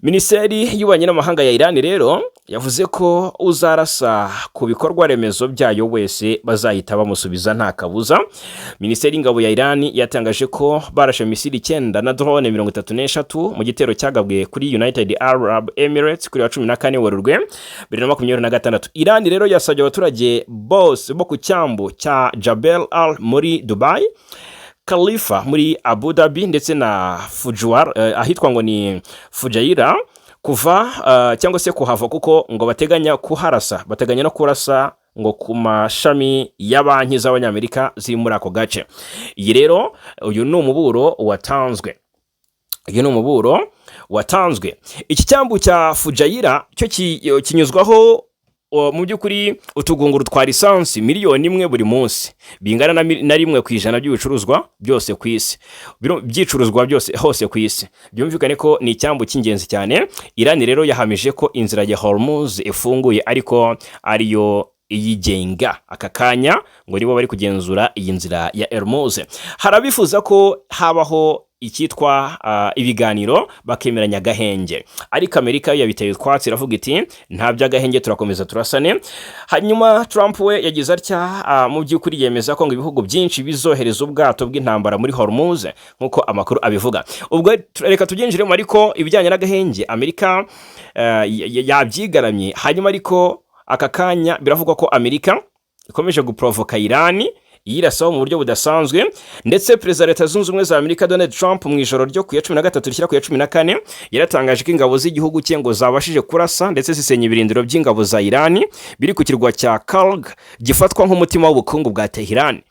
Minisiteri y'ububanyi n'amahanga ya Iran rero yavuze ko uzarasa ku bikorwa remezo byayo wese bazahita bamusubiza nta kabuza. Minisiteri y'ingabo ya Iran yatangaje ko barashe misiri 9 na drone 33 mu gitero cyagabwe kuri United Arab Emirates kuri 14 Werurwe 2026. Iran rero yasabye abaturage bose bo ku cyambu cya Jebel Al muri Dubai, Khalifa muri Abu Dhabi ndetse na Fujairah ahitwa ngo ni Fujairah kuva cyangwa se kuhava kuko ngo bateganya no kurasa ngo ku mashami y'abanki z'abanyamerika ziri muri ako gace. Iyi rero uyu ni umuburo watanzwe. Iki cyambu cya Fujairah cyo kinyuzwaho mu by'ukuri utugunguru twa lisansi 1 miliyoni buri munsi, bingana na 1% by'ibicuruzwa byose ku isi, byicuruzwa byose hose ku isi. Byumvikane ko ni icyambu cy'ingenzi cyane. Iran rero yahamije ko inzira ya Hormuz ifunguye ariko ariyo iyigenga aka kanya ngo nibo bari kugenzura iyi nzira ya Hormuz. Harabifuza ko habaho icyitwa ibiganiro bakemeranya agahenge, ariko Amerika yabiteye twatsi iravuga iti nta by'agahenge turakomeza turasane. Hanyuma Trump we yagize atya mu by'ukuri yemeza ko ngo ibihugu byinshi bizohereza ubwato bw'intambara muri Hormuz nkuko amakuru abivuga. Ubwo reka tugenjiremo, ariko ibijyanye n'agahenge Amerika yabyigaramye. Hanyuma ariko aka kanya biravugwa ko Amerika ikomeje guprovoka Iran yirasaho mu buryo budasanzwe, ndetse Perezida Leta Zunze Ubumwe za Amerika Donald Trump mu ijoro ryo ku ya 13 rishyira ku ya 14 yaratangaje ko ingabo z'igihugu cye ngo zabashije kurasa ndetse zisenya ibirindiro by'ingabo za Iran biri ku kirwa cya Karg gifatwa nk'umutima w'ubukungu bwa Tehran.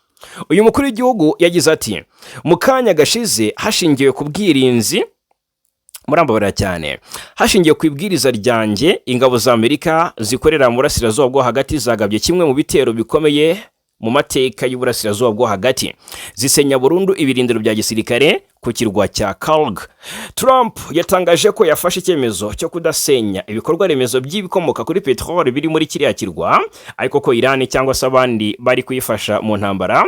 Uyu mukuru w'igihugu yagize ati mu kanya gashize hashingiwe ku bwirinzi murambabarira cyane, hashingiye ku ibwiriza ryanjye ingabo za Amerika zikorera mu burasirazuba bwo hagati zagabye kimwe mu bitero bikomeye mu mateka y'uburasirazuba bwo hagati, zisenya burundu ibirindiro bya gisirikare ku kirwa cya Karg. Trump yatangaje ko yafashe icyemezo cyo kudasenya ibikorwa remezo by'ibikomoka kuri peteroli biri muri kiriya kirwa, ariko ko Iran cyangwa se abandi bari kuyifasha mu ntambara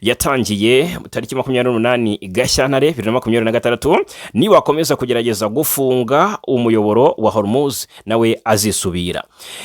yatangiye tariki 28 Gashyantare 2026 niba akomeza kugerageza gufunga umuyoboro wa Hormuz nawe azisubira.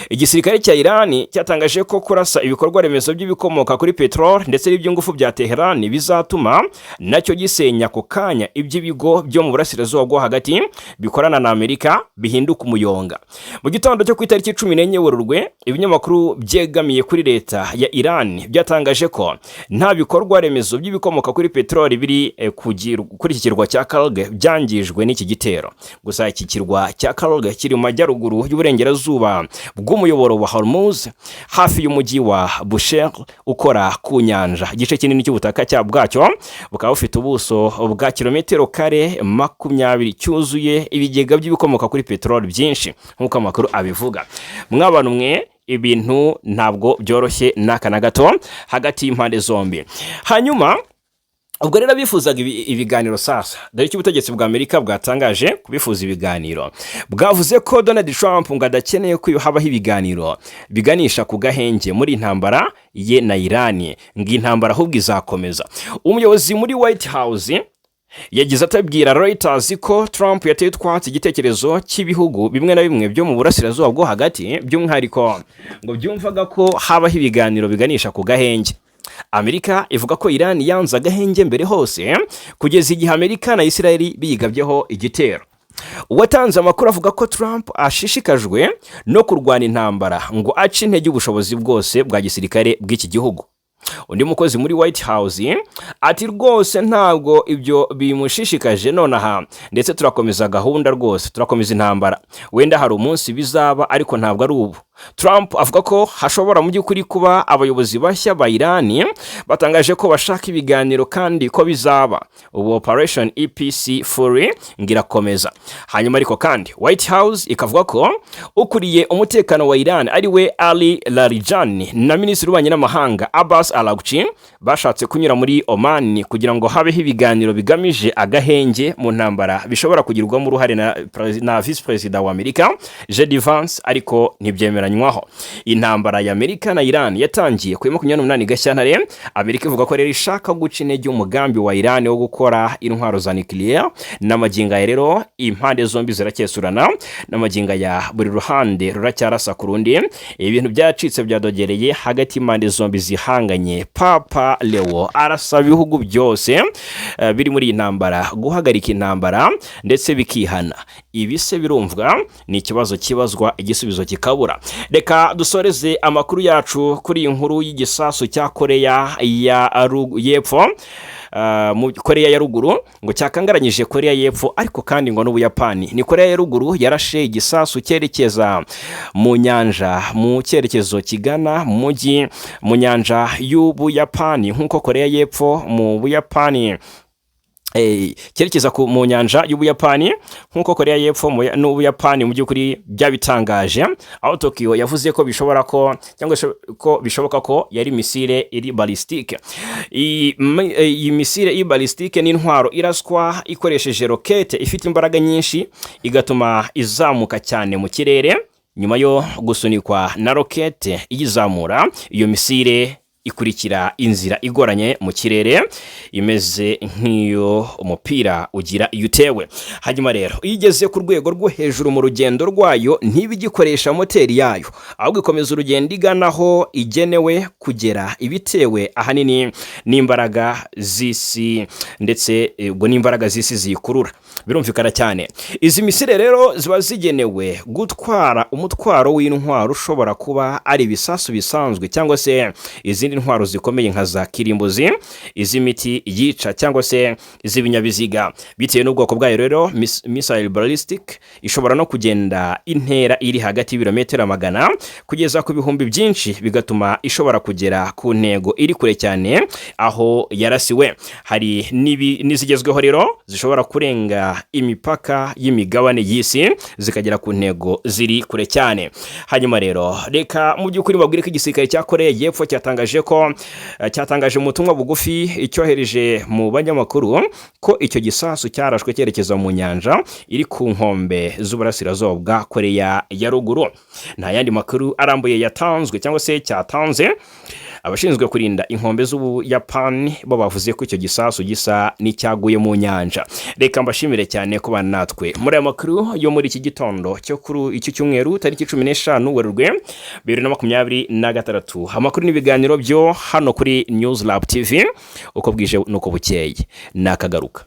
Igisirikare cya Iran cyatangaje ko kurasa ibikorwa remezo by'ibikomoka kuri peteroli ndetse n'iby'ingufu bya Tehran bizatuma nacyo gisenya ku kanya iby'ibigo byo mu burasirazuba bwo hagati bikorana na Amerika bihinduka umuyonga. Mu gitondo cyo ku itariki 14 Werurwe ibinyamakuru byegamiye kuri leta ya Iran byatangaje ko nta bikorwa remezo by'ibikomoka kuri peteroli biri kuri iki kirwa cya Karg byangijwe n'iki gitero. Gusa iki kirwa cya Karg kiri mu majyaruguru y'uburengerazuba bw'umuyoboro wa Hormuz hafi y'umujyi wa Bushehr ukora ku nyanja. Igice kinini cy'ubutaka bwacyo bukaba bufite ubuso bwa kilometero kare 20 cyuzuye ibigega by'ibikomoka kuri peteroli byinshi nk'uko amakuru abivuga. Mwabantu mwe ibintu ntabwo byoroshye n'aka na gato hagati y'impande zombi. Hanyuma ubwo rero bifuzaga ibiganiro sasa, dore icyo ubutegetsi bwa Amerika bwatangaje kubifuza ibiganiro. Bwavuze ko Donald Trump ngo adakeneye ko habaho ibiganiro biganisha ku gahenge muri intambara ye na Iran, ngo intambara ahubwo izakomeza. Umuyobozi muri White House yagize atabwira Reuters ko Trump yateye utwatsi igitekerezo cy'ibihugu bimwe na bimwe byo mu burasirazuba bwo hagati by'umwihariko ngo byumvaga ko habaho ibiganiro biganisha ku gahenge. Amerika ivuga ko Iran yanze agahenge mbere hose kugeza igihe Amerika na Israel biyigabyeho igitero. Uwatanze amakuru avuga ko Trump ashishikajwe no kurwana intambara ngo ace intege ubushobozi bwose bwa gisirikare bw'iki gihugu. Undi mukozi muri White House ati rwose ntabwo ibyo bimushishikaje nonaha, ndetse turakomeza gahunda rwose, turakomeza intambara, wenda hari umunsi bizaba ariko ntabwo ari ubu. Trump avuga ko hashobora mu by'ukuri kuba abayobozi bashya ba Iran batangaje ko bashaka ibiganiro kandi ko bizaba. Ubu Operation EPC Fury ngirakomeza. Hanyuma ariko kandi White House ikavuga ko ukuriye umutekano wa Iran ari we Ali Larijani na Minisitiri w'Ububanyi n'Amahanga Abbas Araghchi bashatse kunyura muri Oman kugira ngo habeho ibiganiro bigamije agahenge mu ntambara bishobora kugirwamo uruhare na Vice President wa Amerika JD Vance, ariko ntibyemera. Intambara ya Amerika na Iran yatangiye ku 28 Gashyantare. Amerika ivuga ko rero ishaka guca intege umugambi wa Iran wo gukora intwaro za nuclear, n'amaginga rero impande zombi zirakyesurana, n'amaginga ya buri ruhande ruracyarasa ku rundi. Ibintu byacitse byadogereye hagati impande zombi zihanganye. Papa Leo arasaba ibihugu byose biri muri intambara guhagarika intambara ndetse bikihana. Ibise birumvwa ni ikibazo kibazwa igisubizo kikabura. Reka dusoreze amakuru yacu kuri inkuru y'igisasu cya Korea y'Epfo, mu Korea ya ruguru ngo cyakangaranyije Korea y'Epfo, ariko kandi ngo n'Ubuyapani. Ni Korea ya ruguru yarashe igisasu cyerekeza mu nyanja mu cyerekezo kigana mu nyanja y'Ubuyapani, nk'uko Korea y'Epfo mu Buyapani cyerekeza mu nyanja y'Ubuyapani, nk'uko Korea y'Epfo n'Ubuyapani mu by'ukuri byabitangaje. Aho Tokyo yavuze ko bishoboka ko yari misile iri ballistique. Iyi misile iri ballistique ni intwaro iraswa ikoresheje rokete ifite imbaraga nyinshi igatuma izamuka cyane mu kirere. Nyuma yo gusunikwa na rokete iyizamura, iyo misile ikurikira inzira igoranye mu kirere imeze nk'iyo umupira ugira iyo utewe. Hanyuma rero igeze ku rwego rwo hejuru mu rugendo rwayo ntibigikoresha moteri yayo, ahubwo ikomeza urugendo iganaho igenewe kugera, ibitewe ahanini n'imbaraga z'isi, ndetse ubwo n'imbaraga z'isi ziyikurura. Birumvikana cyane izi misile rero ziba zigenewe gutwara umutwaro w'intwaro ushobora kuba ari ibisasu bisanzwe cyangwa se izindi intwaro zikomeye nka za kirimbuzi, iz'imiti yica cyangwa se iz'ibinyabiziga. Bitewe n'ubwoko bwayo rero missile ballistic ishobora no kugenda intera iri hagati y'ibirometero 100 kugeza ku bihumbi byinshi, bigatuma ishobora kugera ku ntego iri kure cyane aho yarasiwe. Hari n'izigezweho rero zishobora kurenga imipaka y'imigabane y'isi zikagera ku ntego ziri kure cyane. Hanyuma rero reka mu by'ukuri babwire ko igisirikare cya Korea y'Epfo cyatangaje ko cyatangaje mu butumwa bugufi icyohereje mu banyamakuru ko icyo gisasu cyarashwe cyerekeza mu nyanja iri ku nkombe z'uburasirazuba bwa Korea ya ruguru. Nta yandi makuru arambuye yatanzwe cyangwa se cyatanze. Abashinzwe kurinda inkombe z'Ubuyapani bo bavuze ko icyo gisasu gisa n'icyaguye mu nyanja. Reka mbashimire cyane kuba natwe muri aya makuru yo muri iki gitondo cyo kuri iki cyumweru tariki 15 Werurwe 2026. Amakuru n'ibiganiro byo hano kuri News Lab TV uko bwije nuko bukeye nakagaruka.